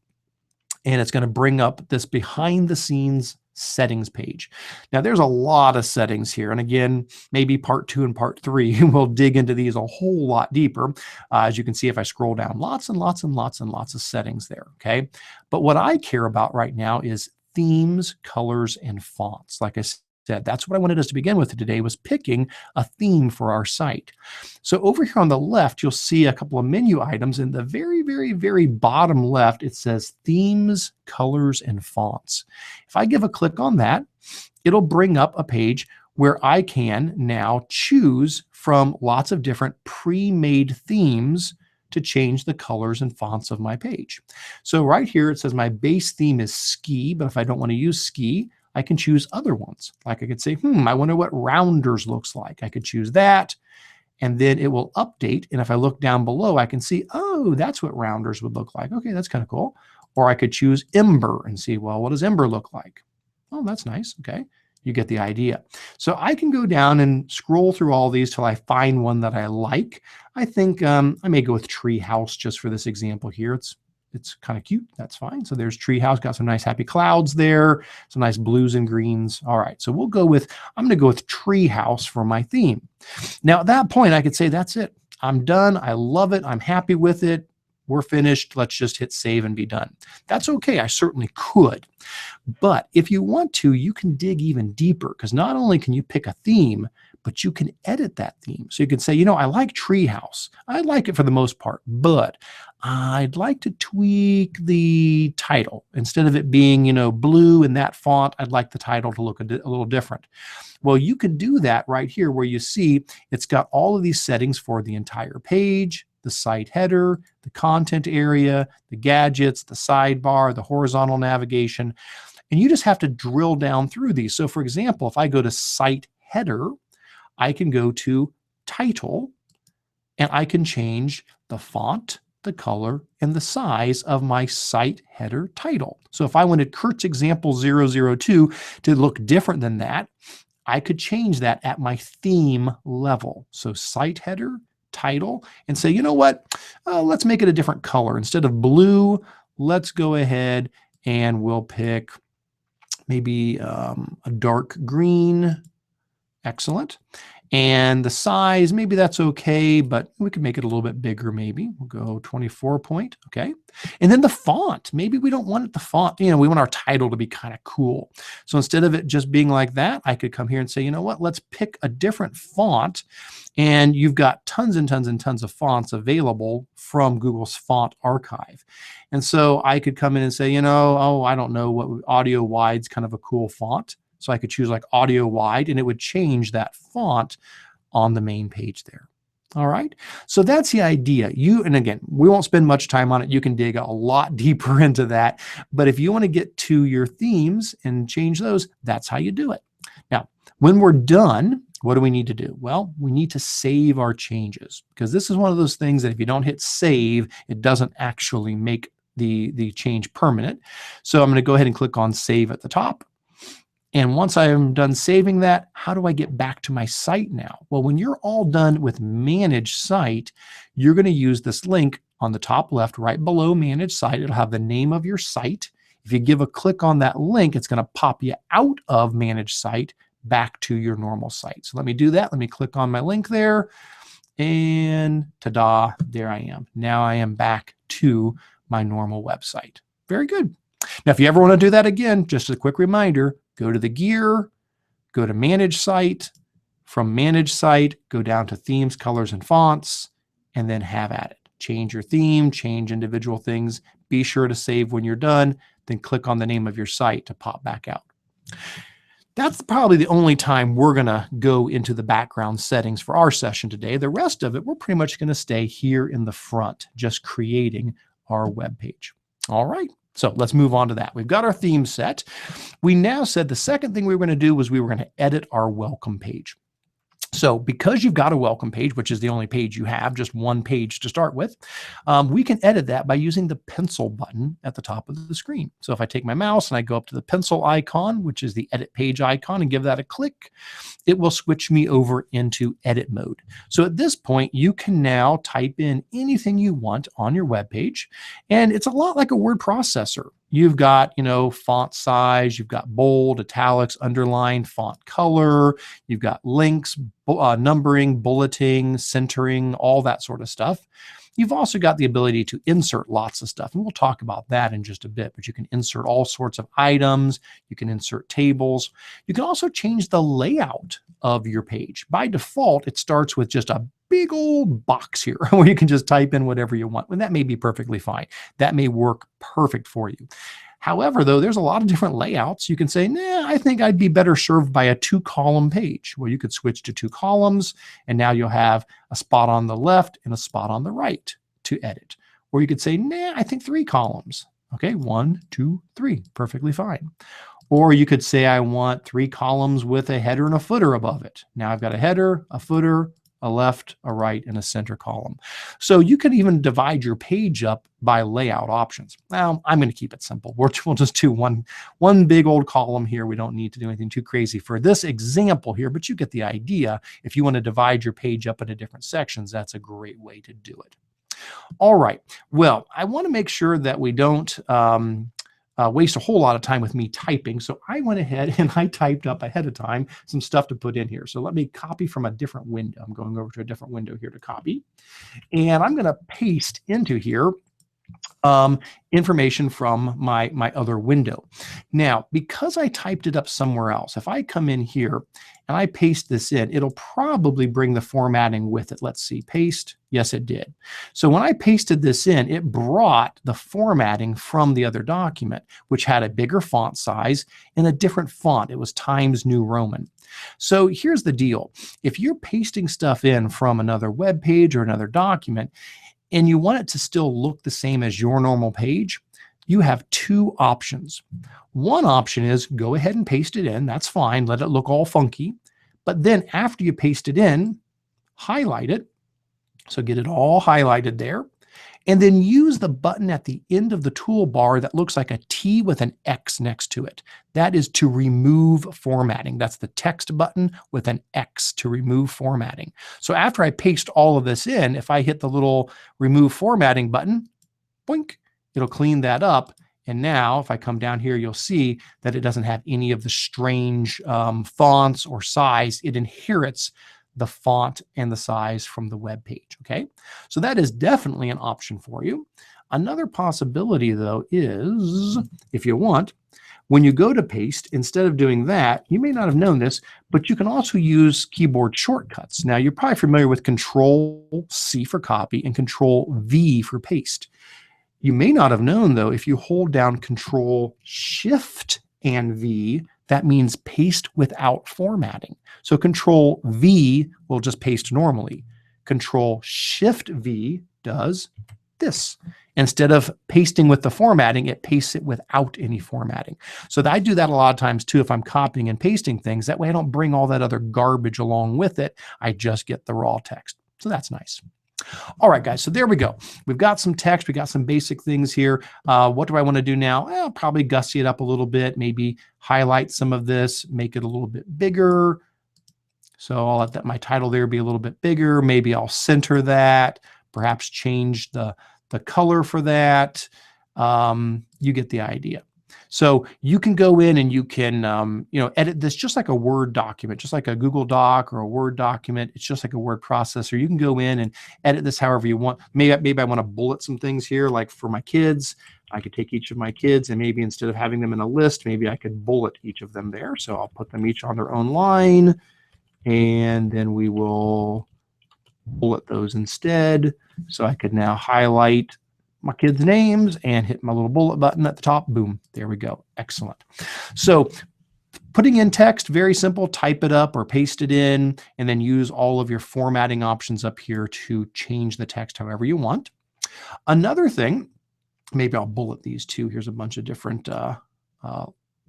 and it's going to bring up this behind the scenes settings page. Now there's a lot of settings here. And again, maybe part 2 and part 3, we'll dig into these a whole lot deeper. As you can see, if I scroll down, lots and lots and lots and lots of settings there. Okay. But what I care about right now is themes, colors, and fonts. Like I said, that's what I wanted us to begin with today, was picking a theme for our site. So over here on the left, you'll see a couple of menu items. In the very, very, very bottom left, it says themes, colors, and fonts. If I give a click on that, it'll bring up a page where I can now choose from lots of different pre-made themes to change the colors and fonts of my page. So right here, it says my base theme is ski, but if I don't want to use ski, I can choose other ones. Like I could say, I wonder what rounders looks like. I could choose that, and then it will update. And if I look down below, I can see, oh, that's what rounders would look like. Okay, that's kind of cool. Or I could choose ember and see, well, what does ember look like? Oh, that's nice. Okay, you get the idea. So I can go down and scroll through all these till I find one that I like. I think I may go with treehouse just for this example here. It's kind of cute. That's fine. So there's treehouse, got some nice happy clouds there, some nice blues and greens. All right. So I'm going to go with treehouse for my theme. Now at that point, I could say, that's it. I'm done. I love it. I'm happy with it. We're finished. Let's just hit save and be done. That's okay. I certainly could. But if you want to, you can dig even deeper, because not only can you pick a theme, but you can edit that theme. So you can say, I like treehouse. I like it for the most part, but I'd like to tweak the title. Instead of it being, blue in that font, I'd like the title to look a little different. Well, you could do that right here where you see it's got all of these settings for the entire page, the site header, the content area, the gadgets, the sidebar, the horizontal navigation. And you just have to drill down through these. So for example, if I go to site header, I can go to title, and I can change the font, the color, and the size of my site header title. So if I wanted Curts example 002 to look different than that, I could change that at my theme level. So site header, title, and say, you know what, let's make it a different color. Instead of blue, let's go ahead and we'll pick maybe a dark green. Excellent. And the size, maybe that's okay, but we could make it a little bit bigger maybe. We'll go 24 point, okay? And then the font, maybe we don't want it, the font, we want our title to be kind of cool. So instead of it just being like that, I could come here and say, you know what, let's pick a different font. And you've got tons and tons and tons of fonts available from Google's font archive. And so I could come in and say, oh, I don't know, what Audio Wide's kind of a cool font. So I could choose like Audio Wide, and it would change that font on the main page there. All right. So that's the idea. And again, we won't spend much time on it. You can dig a lot deeper into that. But if you want to get to your themes and change those, that's how you do it. Now, when we're done, what do we need to do? Well, we need to save our changes, because this is one of those things that if you don't hit save, it doesn't actually make the change permanent. So I'm going to go ahead and click on save at the top. And once I am done saving that, how do I get back to my site now? Well, when you're all done with Manage Site, you're going to use this link on the top left, right below Manage Site. It'll have the name of your site. If you give a click on that link, it's going to pop you out of Manage Site back to your normal site. So let me do that. Let me click on my link there, and ta-da, there I am. Now I am back to my normal website. Very good. Now, if you ever want to do that again, just a quick reminder, go to the gear, go to Manage Site. From Manage Site, go down to Themes, Colors, and Fonts, and then have at it. Change your theme, change individual things. Be sure to save when you're done, then click on the name of your site to pop back out. That's probably the only time we're going to go into the background settings for our session today. The rest of it, we're pretty much going to stay here in the front, just creating our web page. All right. So let's move on to that. We've got our theme set. We now said the second thing we were going to do was we were going to edit our welcome page. So because you've got a welcome page, which is the only page you have, just one page to start with, we can edit that by using the pencil button at the top of the screen. So if I take my mouse and I go up to the pencil icon, which is the edit page icon, and give that a click, it will switch me over into edit mode. So at this point, you can now type in anything you want on your web page, and it's a lot like a word processor. You've got, font size, you've got bold, italics, underline, font color, you've got links, numbering, bulleting, centering, all that sort of stuff. You've also got the ability to insert lots of stuff, and we'll talk about that in just a bit, but you can insert all sorts of items, you can insert tables. You can also change the layout of your page. By default, it starts with just a big old box here where you can just type in whatever you want. And that may be perfectly fine. That may work perfect for you. However, though, there's a lot of different layouts. You can say, nah, I think I'd be better served by a 2-column page. Well, you could switch to 2 columns, and now you'll have a spot on the left and a spot on the right to edit. Or you could say, nah, I think 3 columns. Okay, 1, 2, 3, perfectly fine. Or you could say, I want 3 columns with a header and a footer above it. Now I've got a header, a footer, a left, a right, and a center column. So you can even divide your page up by layout options. Now, I'm going to keep it simple. We'll just do one big old column here. We don't need to do anything too crazy for this example here, but you get the idea. If you want to divide your page up into different sections, that's a great way to do it. All right. Well, I want to make sure that we don't waste a whole lot of time with me typing. So I went ahead and I typed up ahead of time some stuff to put in here. So let me copy from a different window. I'm going over to a different window here to copy. And I'm going to paste into here information from my other window. Now, because I typed it up somewhere else, if I come in here and I paste this in, it'll probably bring the formatting with it. Let's see, paste. Yes, it did. So when I pasted this in, it brought the formatting from the other document, which had a bigger font size and a different font. It was Times New Roman. So here's the deal. If you're pasting stuff in from another web page or another document, and you want it to still look the same as your normal page, you have 2 options. One option is go ahead and paste it in. That's fine. Let it look all funky. But then after you paste it in, highlight it. So get it all highlighted there. And then use the button at the end of the toolbar that looks like a T with an X next to it. That is to remove formatting. That's the text button with an X to remove formatting. So after I paste all of this in, if I hit the little remove formatting button, boink, it'll clean that up. And now if I come down here, you'll see that it doesn't have any of the strange fonts or size. It inherits the font and the size from the web page. Okay, so that is definitely an option for you. Another possibility, though, is if you want, when you go to paste, instead of doing that, you may not have known this, but you can also use keyboard shortcuts. Now, you're probably familiar with Control-C for copy and Control-V for paste. You may not have known, though, if you hold down Control-Shift and V, that means paste without formatting. So Control V will just paste normally. Control Shift V does this. Instead of pasting with the formatting, it pastes it without any formatting. So I do that a lot of times too if I'm copying and pasting things. That way I don't bring all that other garbage along with it. I just get the raw text. So that's nice. All right, guys, so there we go. We've got some text. We got some basic things here. What do I want to do now? Well, probably gussy it up a little bit, maybe highlight some of this, make it a little bit bigger. So I'll let my title there be a little bit bigger. Maybe I'll center that, perhaps change the color for that. You get the idea. So you can go in and you can, edit this just like a Word document, just like a Google Doc or a Word document. It's just like a word processor. You can go in and edit this however you want. Maybe I want to bullet some things here, like for my kids. I could take each of my kids and maybe instead of having them in a list, maybe I could bullet each of them there. So I'll put them each on their own line, and then we will bullet those instead. So I could now highlight my kids' names and hit my little bullet button at the top. Boom, there we go. Excellent. So Putting in text, very simple, type it up or paste it in, and then use all of your formatting options up here to change the text however you want. Another thing, maybe I'll bullet these too. Here's a bunch of different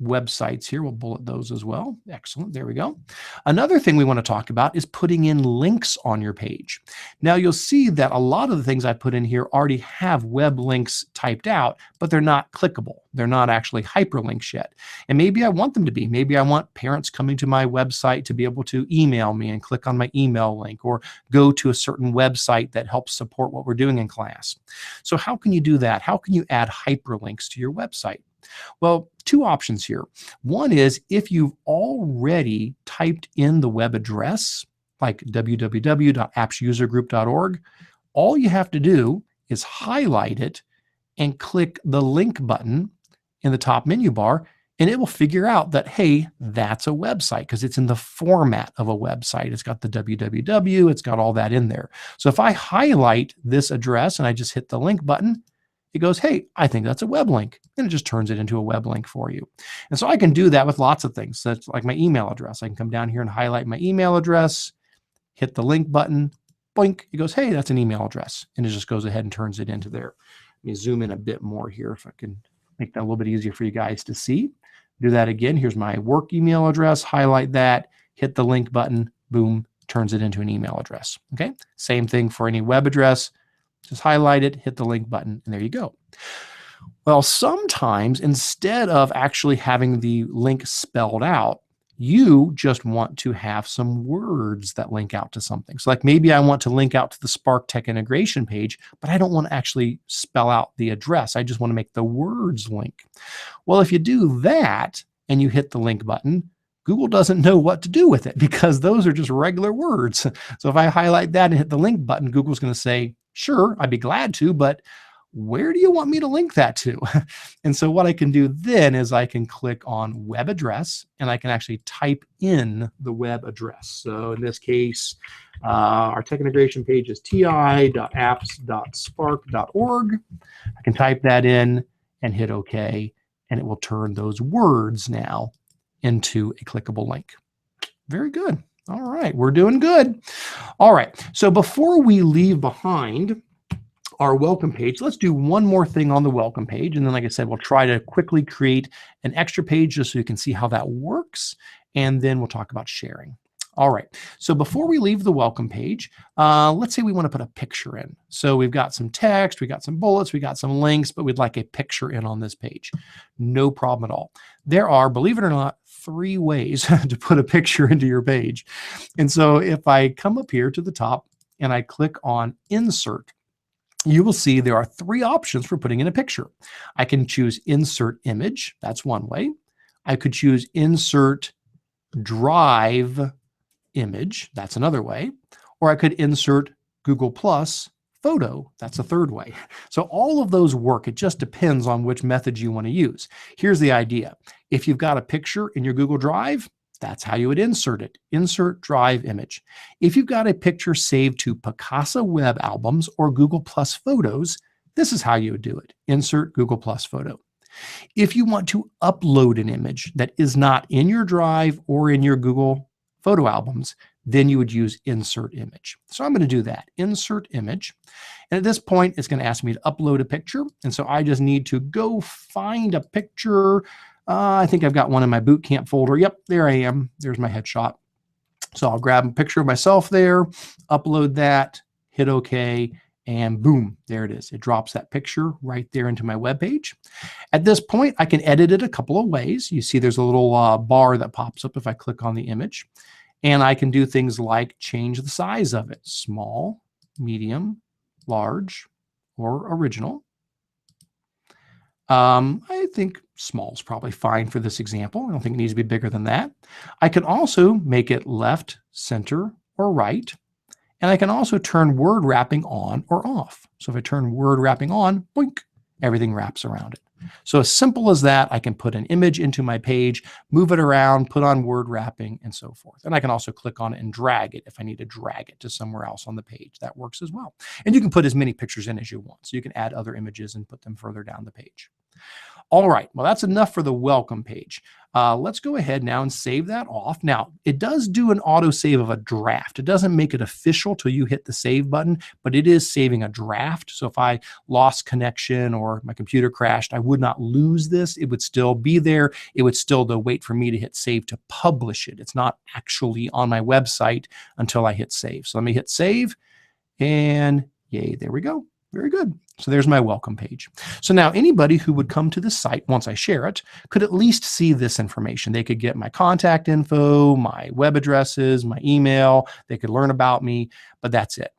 websites here. We'll bullet those as well. Excellent. There we go. Another thing we want to talk about is putting in links on your page. Now you'll see that a lot of the things I put in here already have web links typed out, but they're not clickable. They're not actually hyperlinks yet. And maybe I want them to be. Maybe I want parents coming to my website to be able to email me and click on my email link or go to a certain website that helps support what we're doing in class. So how can you do that? How can you add hyperlinks to your website? Well, two options here. One is if you've already typed in the web address, like www.appsusergroup.org, all you have to do is highlight it and click the link button in the top menu bar, and it will figure out that, hey, that's a website because it's in the format of a website. It's got the www, it's got all that in there. So if I highlight this address and I just hit the link button, it goes, hey, I think that's a web link. And it just turns it into a web link for you. And so I can do that with lots of things. That's like my email address. I can come down here and highlight my email address, hit the link button, boink, it goes, hey, that's an email address. And it just goes ahead and turns it into there. Let me zoom in a bit more here if I can make that a little bit easier for you guys to see. Do that again. Here's my work email address, highlight that, hit the link button, boom, turns it into an email address. Okay, same thing for any web address. Just highlight it, hit the link button, and there you go. Well, sometimes instead of actually having the link spelled out, you just want to have some words that link out to something. So like maybe I want to link out to the Spark Tech integration page, but I don't want to actually spell out the address. I just want to make the words link. Well, if you do that and you hit the link button, Google doesn't know what to do with it because those are just regular words. So if I highlight that and hit the link button, Google's going to say, sure, I'd be glad to, but where do you want me to link that to? And so what I can do then is I can click on web address and I can actually type in the web address. So in this case, our tech integration page is ti.apps.spark.org. I can type that in and hit OK, and it will turn those words now into a clickable link. Very good. All right, we're doing good. All right, so before we leave behind our welcome page, let's do one more thing on the welcome page. And then, like I said, we'll try to quickly create an extra page just so you can see how that works. And then we'll talk about sharing. All right, so before we leave the welcome page, let's say we want to put a picture in. So we've got some text, we got some bullets, we got some links, but we'd like a picture in on this page. No problem at all. There are, believe it or not, 3 ways to put a picture into your page. And so if I come up here to the top and I click on Insert, you will see there are 3 options for putting in a picture. I can choose Insert Image. That's one way. I could choose Insert Drive Image. That's another way. Or I could insert Google Plus Photo. That's a third way. So all of those work. It just depends on which method you want to use. Here's the idea. If you've got a picture in your Google Drive, that's how you would insert it. Insert Drive Image. If you've got a picture saved to Picasa Web Albums or Google Plus Photos, this is how you would do it. Insert Google Plus Photo. If you want to upload an image that is not in your Drive or in your Google Photo Albums, then you would use Insert Image. So I'm going to do that. Insert Image. And at this point, it's going to ask me to upload a picture. And so I just need to go find a picture. I think I've got one in my boot camp folder. Yep, there I am. There's my headshot. So I'll grab a picture of myself there, upload that, hit OK, and boom, there it is. It drops that picture right there into my web page. At this point, I can edit it a couple of ways. You see there's a little bar that pops up if I click on the image. And I can do things like change the size of it. Small, medium, large, or original. I think small is probably fine for this example. I don't think it needs to be bigger than that. I can also make it left, center, or right. And I can also turn word wrapping on or off. So if I turn word wrapping on, boink, everything wraps around it. So as simple as that, I can put an image into my page, move it around, put on word wrapping, and so forth. And I can also click on it and drag it if I need to drag it to somewhere else on the page. That works as well. And you can put as many pictures in as you want. So you can add other images and put them further down the page. All right, well, that's enough for the welcome page. Let's go ahead now and save that off. Now, it does do an auto save of a draft. It doesn't make it official till you hit the save button, but it is saving a draft. So if I lost connection or my computer crashed, I would not lose this. It would still be there. It would still, though, wait for me to hit save to publish it. It's not actually on my website until I hit save. So let me hit save, and yay, there we go. Very good. So there's my welcome page. So now anybody who would come to the site once I share it could at least see this information. They could get my contact info, my web addresses, my email. They could learn about me, but that's it.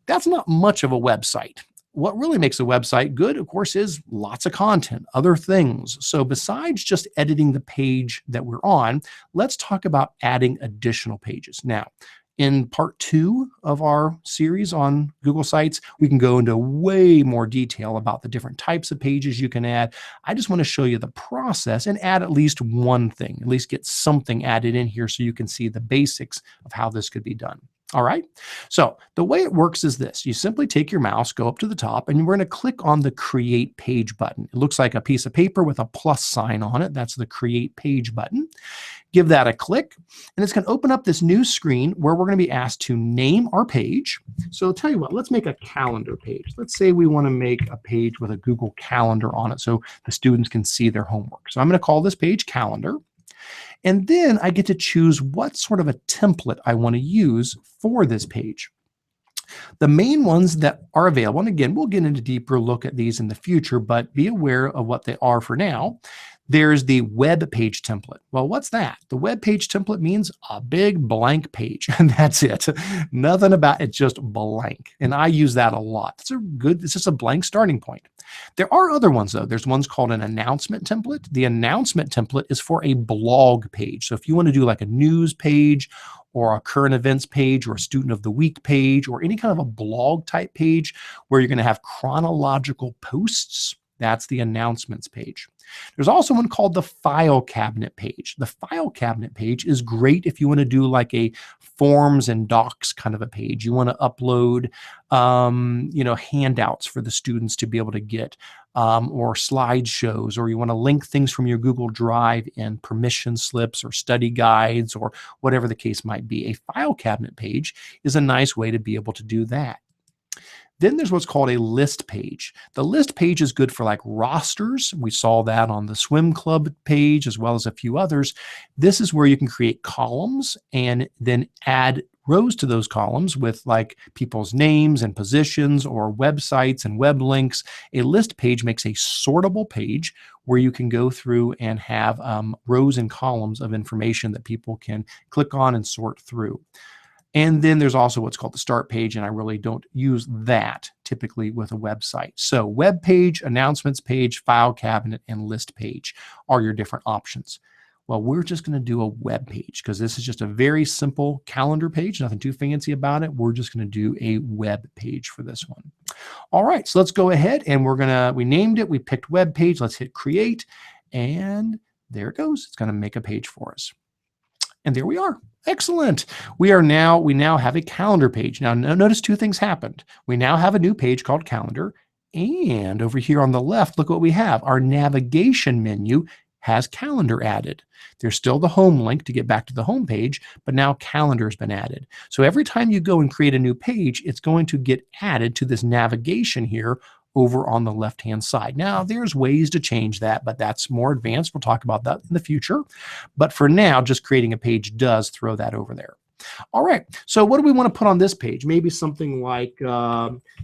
That's not much of a website. What really makes a website good, of course, is lots of content, other things. So besides just editing the page that we're on, let's talk about adding additional pages. Now, in part 2 of our series on Google Sites, we can go into way more detail about the different types of pages you can add. I just want to show you the process and add at least one thing, at least get something added in here so you can see the basics of how this could be done. All right, so the way it works is this. You simply take your mouse, go up to the top, and we're going to click on the Create Page button. It looks like a piece of paper with a plus sign on it. That's the Create Page button. Give that a click, and it's going to open up this new screen where we're going to be asked to name our page. So I'll tell you what, let's make a calendar page. Let's say we want to make a page with a Google Calendar on it so the students can see their homework. So I'm going to call this page Calendar. And then I get to choose what sort of a template I want to use for this page. The main ones that are available, and again, we'll get into a deeper look at these in the future, but be aware of what they are for now. There's the web page template. Well, what's that? The web page template means a big blank page, and that's it. Nothing about it, just blank. And I use that a lot. It's just a blank starting point. There are other ones, though. There's ones called an announcement template. The announcement template is for a blog page. So if you want to do like a news page or a current events page or a student of the week page or any kind of a blog type page where you're going to have chronological posts, that's the announcements page. There's also one called the file cabinet page. The file cabinet page is great if you want to do like a forms and docs kind of a page. You want to upload, handouts for the students to be able to get, or slideshows, or you want to link things from your Google Drive in permission slips or study guides or whatever the case might be. A file cabinet page is a nice way to be able to do that. Then there's what's called a list page. The list page is good for like rosters. We saw that on the swim club page as well as a few others. This is where you can create columns and then add rows to those columns with like people's names and positions or websites and web links. A list page makes a sortable page where you can go through and have rows and columns of information that people can click on and sort through. And then there's also what's called the start page, and I really don't use that typically with a website. So web page, announcements page, file cabinet, and list page are your different options. Well, we're just going to do a web page because this is just a very simple calendar page, nothing too fancy about it. We're just going to do a web page for this one. All right, so let's go ahead and we named it, we picked web page, let's hit create, and there it goes. It's going to make a page for us. And there we are. Excellent. We now have a calendar page. Now notice two things happened. We now have a new page called calendar. And over here on the left, look what we have. Our navigation menu has calendar added. There's still the home link to get back to the home page, but now calendar has been added. So every time you go and create a new page, it's going to get added to this navigation here over on the left-hand side. Now, there's ways to change that, but that's more advanced. We'll talk about that in the future. But for now, just creating a page does throw that over there. All right, so what do we want to put on this page? Maybe something like,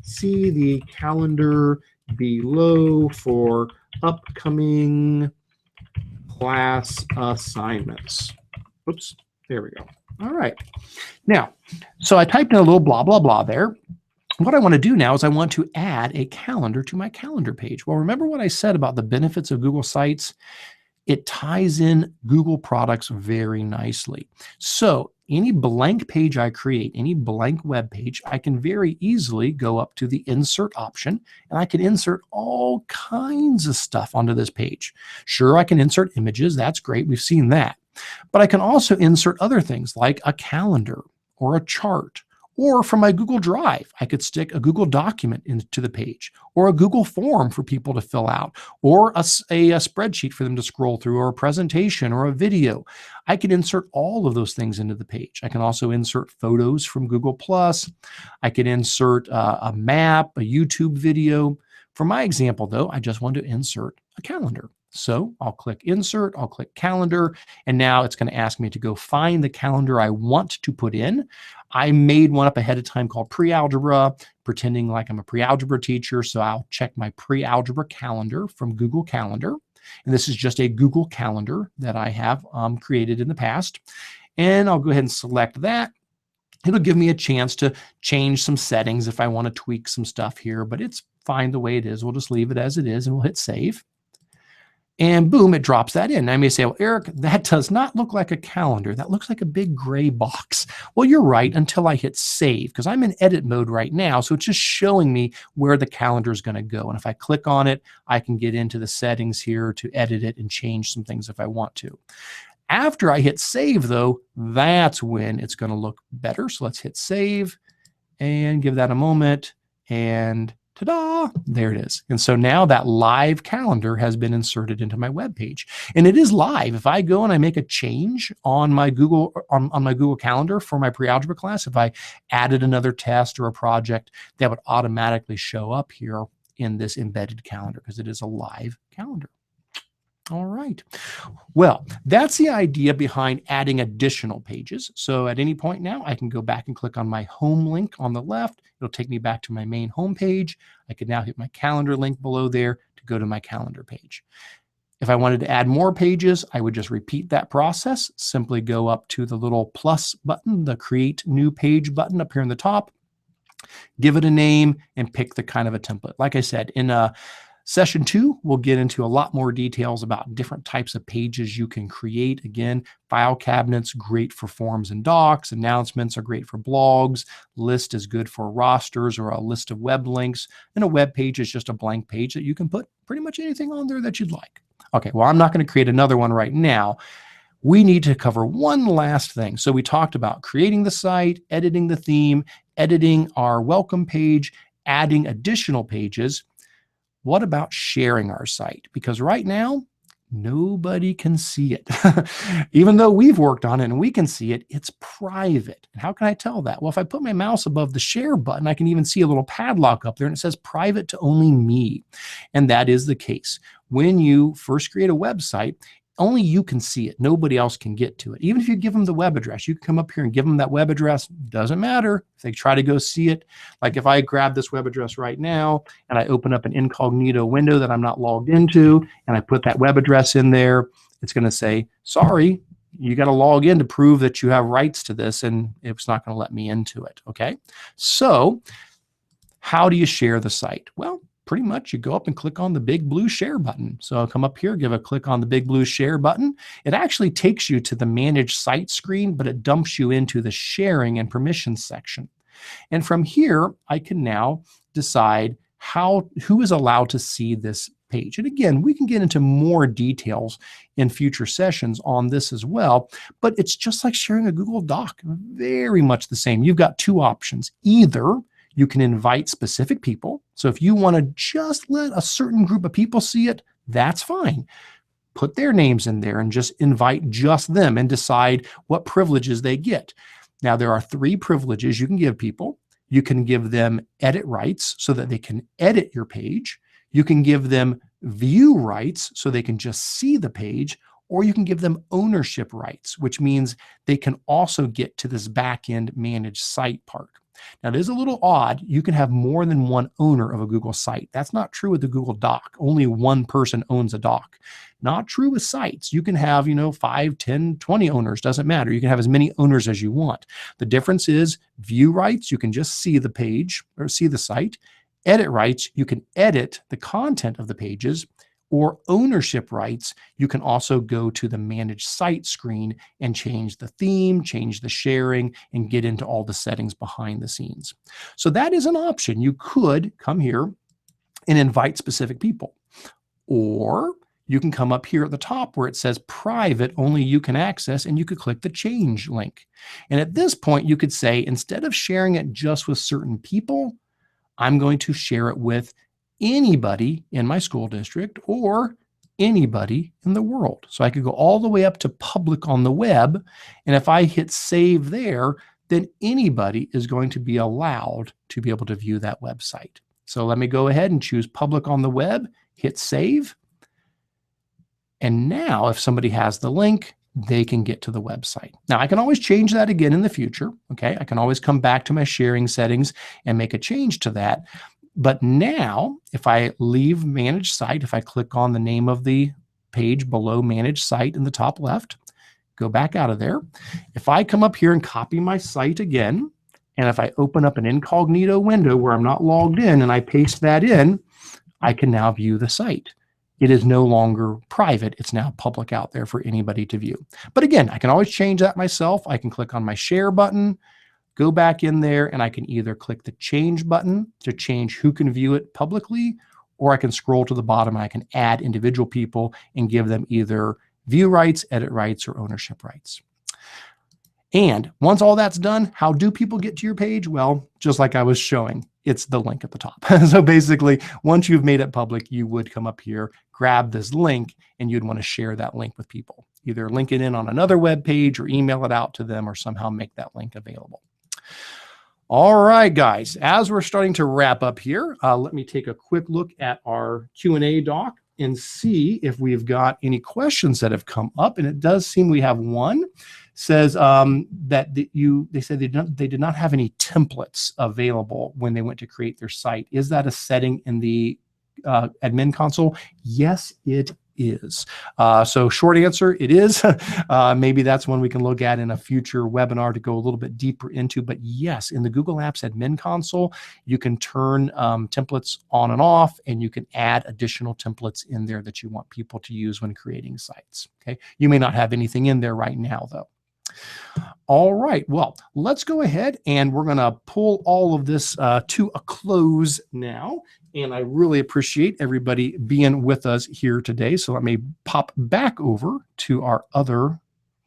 see the calendar below for upcoming class assignments. Oops, there we go. All right. Now, so I typed in a little blah, blah, blah there. What I want to do now is I want to add a calendar to my calendar page. Well, remember what I said about the benefits of Google Sites? It ties in Google products very nicely. So any blank page I create, any blank web page, I can very easily go up to the insert option and I can insert all kinds of stuff onto this page. Sure, I can insert images. That's great. We've seen that. But I can also insert other things like a calendar or a chart Or from my Google Drive, I could stick a Google document into the page, or a Google form for people to fill out, or a spreadsheet for them to scroll through, or a presentation, or a video. I can insert all of those things into the page. I can also insert photos from Google+. I can insert a map, a YouTube video. For my example, though, I just want to insert a calendar. So I'll click Insert, I'll click Calendar, and now it's going to ask me to go find the calendar I want to put in. I made one up ahead of time called Pre-Algebra, pretending like I'm a pre-algebra teacher. So I'll check my pre-algebra calendar from Google Calendar. And this is just a Google Calendar that I have created in the past. And I'll go ahead and select that. It'll give me a chance to change some settings if I want to tweak some stuff here, but it's fine the way it is. We'll just leave it as it is and we'll hit Save. And boom, it drops that in. I may say, well, Eric, that does not look like a calendar. That looks like a big gray box. Well, you're right until I hit save, because I'm in edit mode right now. So it's just showing me where the calendar is going to go. And if I click on it, I can get into the settings here to edit it and change some things if I want to. After I hit save, though, that's when it's going to look better. So let's hit save and give that a moment. And ta-da, there it is. And so now that live calendar has been inserted into my web page. And it is live. If I go and I make a change on my Google on my Google Calendar for my pre-algebra class, if I added another test or a project, that would automatically show up here in this embedded calendar because it is a live calendar. All right. Well, that's the idea behind adding additional pages. So at any point now, I can go back and click on my home link on the left. It'll take me back to my main home page. I could now hit my calendar link below there to go to my calendar page. If I wanted to add more pages, I would just repeat that process. Simply go up to the little plus button, the Create New Page button up here in the top, give it a name, and pick the kind of a template. Like I said, in Session 2, we'll get into a lot more details about different types of pages you can create. Again, file cabinets, great for forms and docs. Announcements are great for blogs. List is good for rosters or a list of web links. And a web page is just a blank page that you can put pretty much anything on there that you'd like. Okay, well, I'm not going to create another one right now. We need to cover one last thing. So we talked about creating the site, editing the theme, editing our welcome page, adding additional pages. What about sharing our site? Because right now, nobody can see it. Even though we've worked on it and we can see it, it's private. And how can I tell that? Well, if I put my mouse above the share button, I can even see a little padlock up there and it says private to only me. And that is the case. When you first create a website, only you can see it. Nobody else can get to it. Even if you give them the web address, you can come up here and give them that web address. Doesn't matter if they try to go see it. Like if I grab this web address right now and I open up an incognito window that I'm not logged into and I put that web address in there, it's going to say, sorry, you got to log in to prove that you have rights to this, and it's not going to let me into it. Okay. So how do you share the site? Well, pretty much you go up and click on the big blue share button. So I'll come up here, give a click on the big blue share button. It actually takes you to the manage site screen, but it dumps you into the sharing and permissions section. And from here, I can now decide who is allowed to see this page. And again, we can get into more details in future sessions on this as well, but it's just like sharing a Google Doc, very much the same. You've got two options. Either you can invite specific people. So if you want to just let a certain group of people see it, that's fine. Put their names in there and just invite just them and decide what privileges they get. Now, there are 3 privileges you can give people. You can give them edit rights so that they can edit your page. You can give them view rights so they can just see the page, or you can give them ownership rights, which means they can also get to this back-end managed site part. Now, it is a little odd. You can have more than one owner of a Google site. That's not true with the Google Doc. Only one person owns a doc. Not true with sites. You can have, 5, 10, 20 owners. Doesn't matter. You can have as many owners as you want. The difference is view rights. You can just see the page or see the site. Edit rights. You can edit the content of the pages. Or ownership rights, you can also go to the manage site screen and change the theme, change the sharing, and get into all the settings behind the scenes. So that is an option. You could come here and invite specific people. Or you can come up here at the top where it says private, only you can access, and you could click the change link. And at this point, you could say, instead of sharing it just with certain people, I'm going to share it with anybody in my school district or anybody in the world. So I could go all the way up to public on the web. And if I hit save there, then anybody is going to be allowed to be able to view that website. So let me go ahead and choose public on the web, hit save. And now if somebody has the link, they can get to the website. Now I can always change that again in the future. Okay, I can always come back to my sharing settings and make a change to that. But now if I leave manage site, if I click on the name of the page below manage site in the top left, go back out of there. If I come up here and copy my site again, and if I open up an incognito window where I'm not logged in and I paste that in, I can now view the site. It is no longer private. It's now public out there for anybody to view. But again, I can always change that myself. I can click on my share button, go back in there, and I can either click the change button to change who can view it publicly, or I can scroll to the bottom and I can add individual people and give them either view rights, edit rights, or ownership rights. And once all that's done, how do people get to your page? Well, just like I was showing, it's the link at the top. So basically, once you've made it public, you would come up here, grab this link, and you'd want to share that link with people. Either link it in on another web page or email it out to them or somehow make that link available. All right, guys, as we're starting to wrap up here, let me take a quick look at our Q&A doc and see if we've got any questions that have come up. And it does seem we have one. Says that they said they did not have any templates available when they went to create their site. Is that a setting in the admin console? Yes, it is. So short answer, it is. Maybe that's one we can look at in a future webinar to go a little bit deeper into. But yes, in the Google Apps admin console, you can turn templates on and off, and you can add additional templates in there that you want people to use when creating sites. Okay, you may not have anything in there right now, though. All right, well, let's go ahead and we're going to pull all of this to a close now. And I really appreciate everybody being with us here today. So let me pop back over to our other,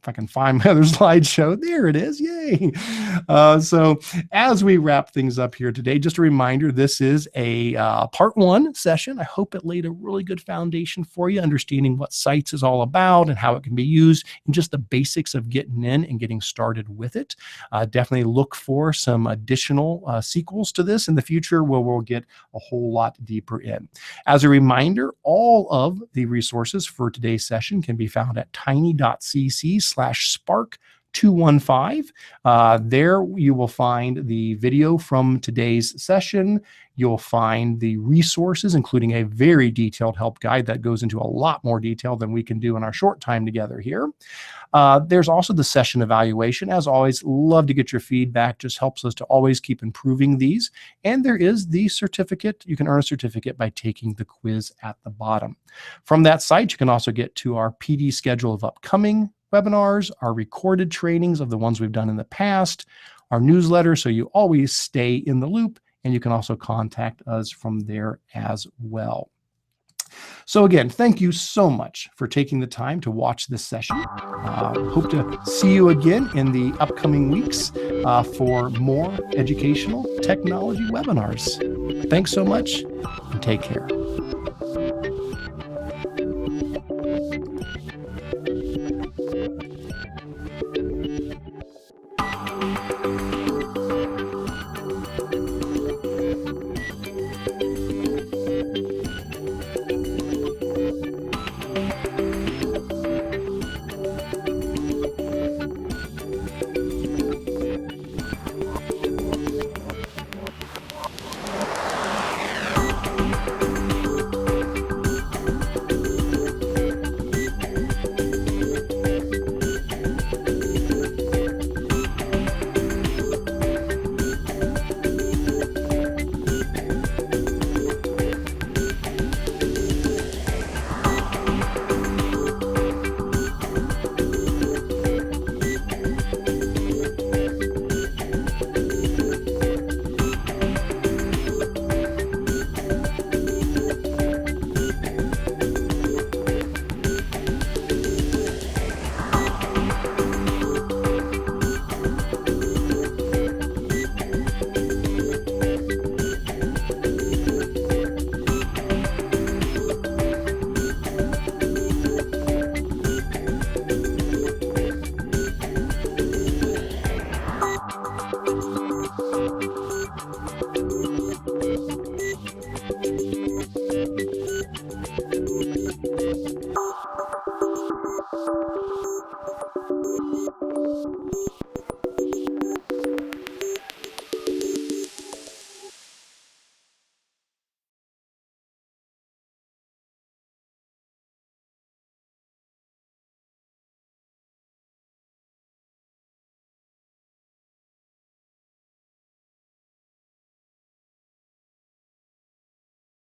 if I can find my other slideshow. There it is. Yay. So as we wrap things up here today, just a reminder, this is a part one session. I hope it laid a really good foundation for you, understanding what sites is all about and how it can be used and just the basics of getting in and getting started with it. Definitely look for some additional sequels to this in the future where we'll get a whole lot deeper in. As a reminder, all of the resources for today's session can be found at tiny.cc/spark215. There you will find the video from today's session. You'll find the resources, including a very detailed help guide that goes into a lot more detail than we can do in our short time together here. There's also the session evaluation. As always, love to get your feedback. Just helps us to always keep improving these. And there is the certificate. You can earn a certificate by taking the quiz at the bottom. From that site, you can also get to our PD schedule of upcoming webinars, our recorded trainings of the ones we've done in the past, our newsletter, so you always stay in the loop, and you can also contact us from there as well. So again, thank you so much for taking the time to watch this session. Hope to see you again in the upcoming weeks for more educational technology webinars. Thanks so much and take care.